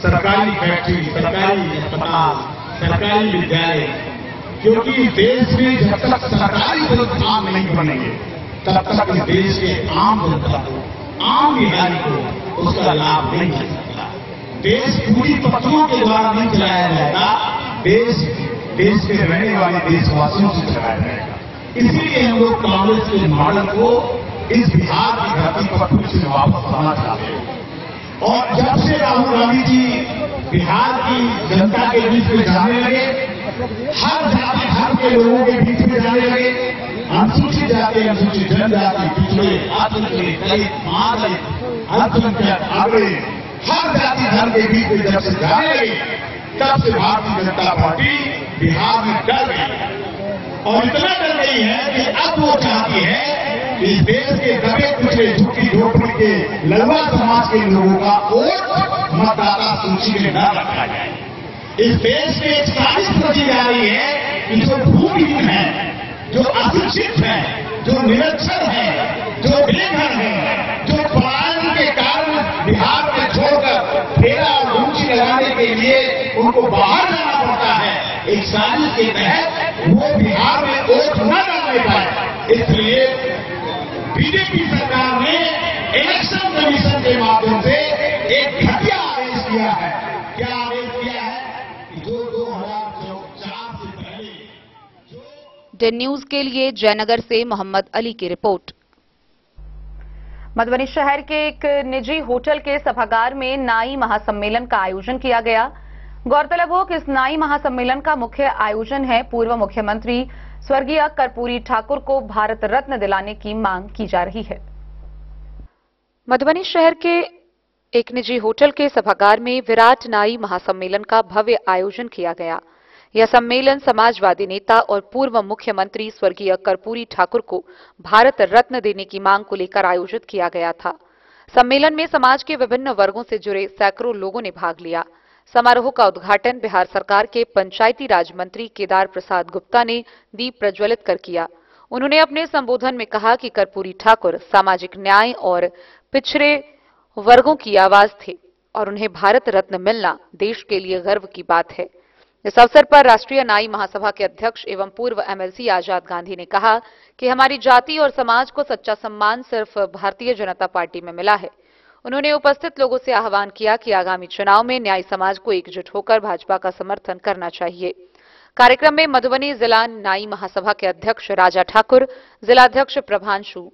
सरकारी फैक्ट्री, सरकारी अस्पताल, सरकारी विद्यालय, क्योंकि इस देश में जब तक सरकारी संस्थान नहीं बनेंगे तब तक इस देश के आम जनता को, आम बिहारी को उसका लाभ नहीं मिल सकता। देश पूंजीपतियों के द्वारा नहीं चलाया जाएगा, देश के रहने वाले देशवासियों से चलाया जाएगा। इसीलिए हम लोग कांग्रेस के मॉडल को इस बिहार की धरती पर फिर से वापस लाना चाहते हैं। और जब से राहुल गांधी जी बिहार की जनता के बीच में जाने लगे, हर जाति धर्म के लोगों के बीच में जाने लगे, अनुसूचित जाति, अनुसूचित जनजाति, पिछड़े, आतंकी, दलित, महादलित, अल्पसंख्यक, आगरे, हर जाति धर्म के बीच में जब से जाने लगे तब से भारतीय जनता पार्टी बिहार में डर गई और इतना डर गई है कि अब वो चाहती है कि इस देश के दबे कुचले झुग्गी झोपड़ी के लड़वा समाज के लोगों का वोट मतदाता सूची में न रखा जाए। इस देश में एक साजिश रची जा रही है कि जो भूमिहीन है, जो अशिक्षित है, जो निरक्षर है, जो बेघर है, जो पलायन के कारण बिहार में छोड़कर फेरा और ऊंची लगाने के लिए उनको बाहर जाना पड़ता है, एक साजिश के तहत वो बिहार में वोट न डालने पाए। इसलिए बीजेपी सरकार ने इलेक्शन कमीशन के माध्यम से एक घटिया आदेश दिया है। क्या आदेश दिया है कि जो 2004 से पहले डेन न्यूज के लिए जयनगर से मोहम्मद अली की रिपोर्ट। मधुबनी शहर के एक निजी होटल के सभागार में नाई महासम्मेलन का आयोजन किया गया। गौरतलब हो कि इस नाई महासम्मेलन का मुख्य आयोजन है पूर्व मुख्यमंत्री स्वर्गीय कर्पूरी ठाकुर को भारत रत्न दिलाने की मांग की जा रही है। मधुबनी शहर के एक निजी होटल के सभागार में विराट नाई महासम्मेलन का भव्य आयोजन किया गया। यह सम्मेलन समाजवादी नेता और पूर्व मुख्यमंत्री स्वर्गीय कर्पूरी ठाकुर को भारत रत्न देने की मांग को लेकर आयोजित किया गया था। सम्मेलन में समाज के विभिन्न वर्गों से जुड़े सैकड़ों लोगों ने भाग लिया। समारोह का उद्घाटन बिहार सरकार के पंचायती राज मंत्री केदार प्रसाद गुप्ता ने दीप प्रज्वलित कर किया। उन्होंने अपने संबोधन में कहा कि कर्पूरी ठाकुर सामाजिक न्याय और पिछड़े वर्गों की आवाज थे और उन्हें भारत रत्न मिलना देश के लिए गर्व की बात है। इस अवसर पर राष्ट्रीय नाई महासभा के अध्यक्ष एवं पूर्व एमएलसी आजाद गांधी ने कहा कि हमारी जाति और समाज को सच्चा सम्मान सिर्फ भारतीय जनता पार्टी में मिला है। उन्होंने उपस्थित लोगों से आह्वान किया कि आगामी चुनाव में न्याय समाज को एकजुट होकर भाजपा का समर्थन करना चाहिए। कार्यक्रम में मधुबनी जिला नाई महासभा के अध्यक्ष राजा ठाकुर, जिलाध्यक्ष प्रभांशु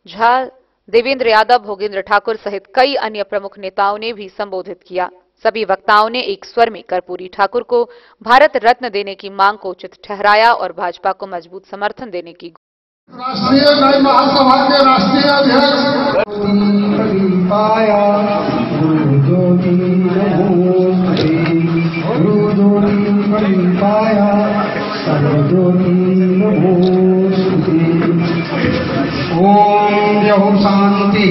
झा, देवेंद्र यादव, भोगेंद्र ठाकुर सहित कई अन्य प्रमुख नेताओं ने भी संबोधित किया। सभी वक्ताओं ने एक स्वर में कर्पूरी ठाकुर को भारत रत्न देने की मांग को उचित ठहराया और भाजपा को मजबूत समर्थन देने की राष्ट्रीय नाई महासभा के राष्ट्रीय अध्यक्ष ओम यहो शांति।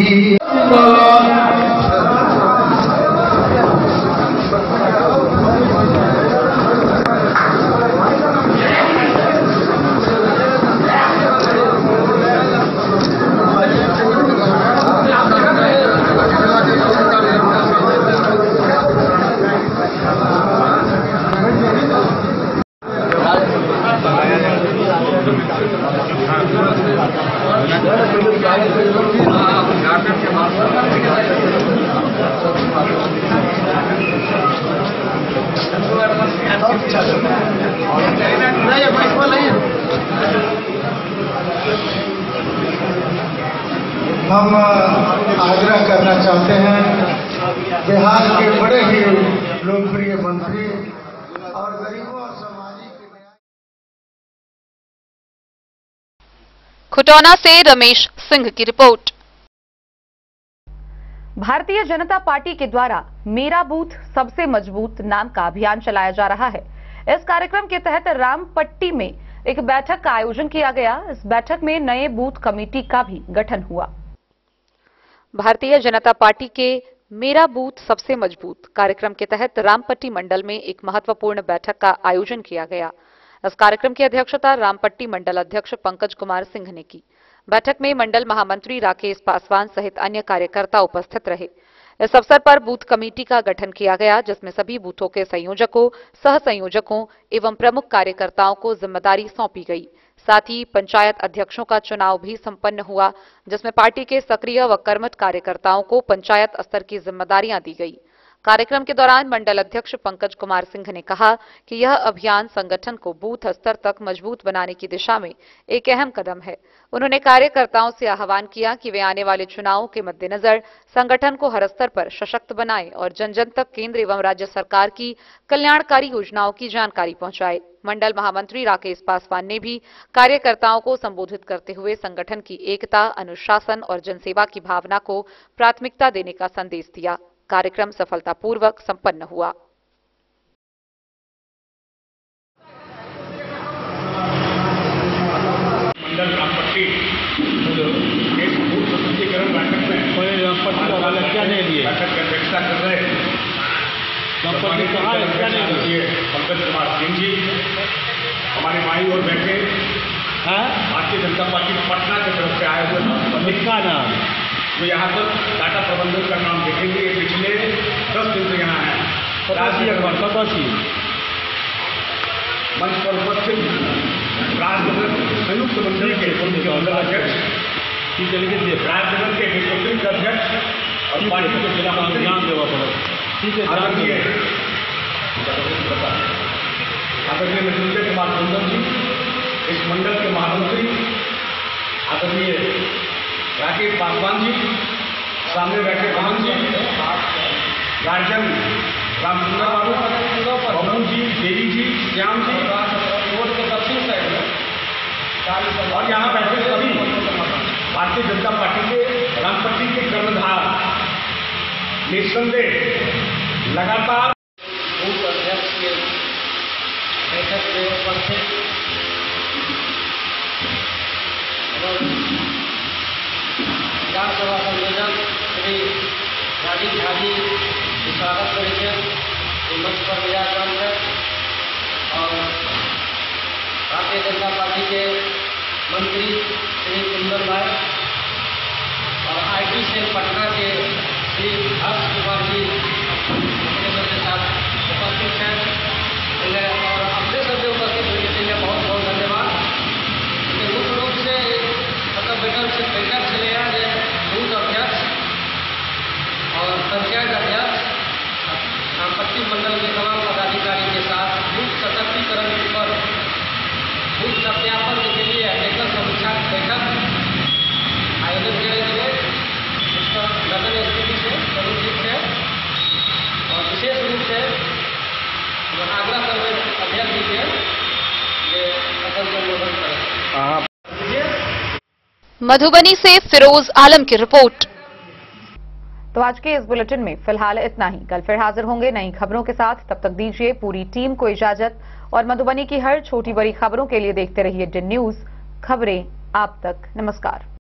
हम आग्रह करना चाहते हैं बिहार के बड़े ही लोकप्रिय मंत्री और गरीबों और सामाजिक खुटौना से रमेश सिंह की रिपोर्ट। भारतीय जनता पार्टी के द्वारा मेरा बूथ सबसे मजबूत नाम का अभियान चलाया जा रहा है। इस कार्यक्रम के तहत रामपट्टी में एक बैठक का आयोजन किया गया। इस बैठक में नए बूथ कमेटी का भी गठन हुआ। भारतीय जनता पार्टी के मेरा बूथ सबसे मजबूत कार्यक्रम के तहत रामपट्टी मंडल में एक महत्वपूर्ण बैठक का आयोजन किया गया। इस कार्यक्रम की अध्यक्षता रामपट्टी मंडल अध्यक्ष पंकज कुमार सिंह ने की। बैठक में मंडल महामंत्री राकेश पासवान सहित अन्य कार्यकर्ता उपस्थित रहे। इस अवसर पर बूथ कमेटी का गठन किया गया, जिसमें सभी बूथों के संयोजकों, सह संयोजकों एवं प्रमुख कार्यकर्ताओं को जिम्मेदारी सौंपी गई। साथ ही पंचायत अध्यक्षों का चुनाव भी संपन्न हुआ, जिसमें पार्टी के सक्रिय व कर्मठ कार्यकर्ताओं को पंचायत स्तर की जिम्मेदारियां दी गई। कार्यक्रम के दौरान मंडल अध्यक्ष पंकज कुमार सिंह ने कहा कि यह अभियान संगठन को बूथ स्तर तक मजबूत बनाने की दिशा में एक अहम कदम है। उन्होंने कार्यकर्ताओं से आह्वान किया कि वे आने वाले चुनावों के मद्देनजर संगठन को हर स्तर पर सशक्त बनाएं और जन जन तक केंद्र एवं राज्य सरकार की कल्याणकारी योजनाओं की जानकारी पहुंचाए। मंडल महामंत्री राकेश पासवान ने भी कार्यकर्ताओं को संबोधित करते हुए संगठन की एकता, अनुशासन और जनसेवा की भावना को प्राथमिकता देने का संदेश दिया। कार्यक्रम सफलतापूर्वक संपन्न हुआ। मंडल रामपट्टी एक बूथ सशक्तिकरण बैठक में क्या नहीं लिए बैठक की अध्यक्षता कर रहे रामपट्टी कहा क्या नहीं लिए पंकज कुमार सिंह जी, हमारे माई और बैठे भारतीय जनता पार्टी पटना की तरफ से आए हुए नाम तो यहाँ पर डाटा प्रबंधन का नाम देखेंगे। पिछले 10 दिन से यहाँ है मंच पर उपस्थित राजनगर संयुक्त मंडल के मंडल अध्यक्ष राजनगर के डिस्ट्रिक्ट अध्यक्ष और पार्टी के जिला मंत्री आदरणीय मृत्युंजय कुमार सुंदर जी, इस मंडल के महामंत्री आदरणीय राकेश पासवान जी, सामने बैठे पवन जी, गार्जियन रामचंद्र बाबू, बबू जी, देवी जी, श्याम जी और यहाँ बैठे सभी भारतीय जनता पार्टी के रामपट्टी के कर्णधार निस्संदेह लगातार बूथ अध्यक्ष के बैठक में उपस्थित विधानसभा संयोजक श्री राजीव झा जी स्वागत करेंगे मंच पर विराजमान है और भारतीय जनता पार्टी के मंत्री श्री कुंदन भाई और आईटी से पटना के श्री हर्ष कुमार जी अपने के साथ उपस्थित हैं और अपने सबसे उपस्थित होने के लिए बहुत बहुत धन्यवाद। मुख्य रूप से बैठक चलेगा बूथ अध्यक्ष और पंचायत अध्यक्ष रामपट्टी मंडल के तमाम पदाधिकारी के साथ बूथ सशक्तिकरण पर बूथ सत्यापन के लिए लेकर समीक्षा बैठक आयोजित करेंगे। इसका नगर स्थिति से संबंधित है और विशेष रूप से आग्रह करने अध्यक्ष जी के फसल संबोधन करें। मधुबनी से फिरोज आलम की रिपोर्ट। तो आज के इस बुलेटिन में फिलहाल इतना ही। कल फिर हाजिर होंगे नई खबरों के साथ। तब तक दीजिए पूरी टीम को इजाजत और मधुबनी की हर छोटी बड़ी खबरों के लिए देखते रहिए DIN न्यूज, खबरें आप तक। नमस्कार।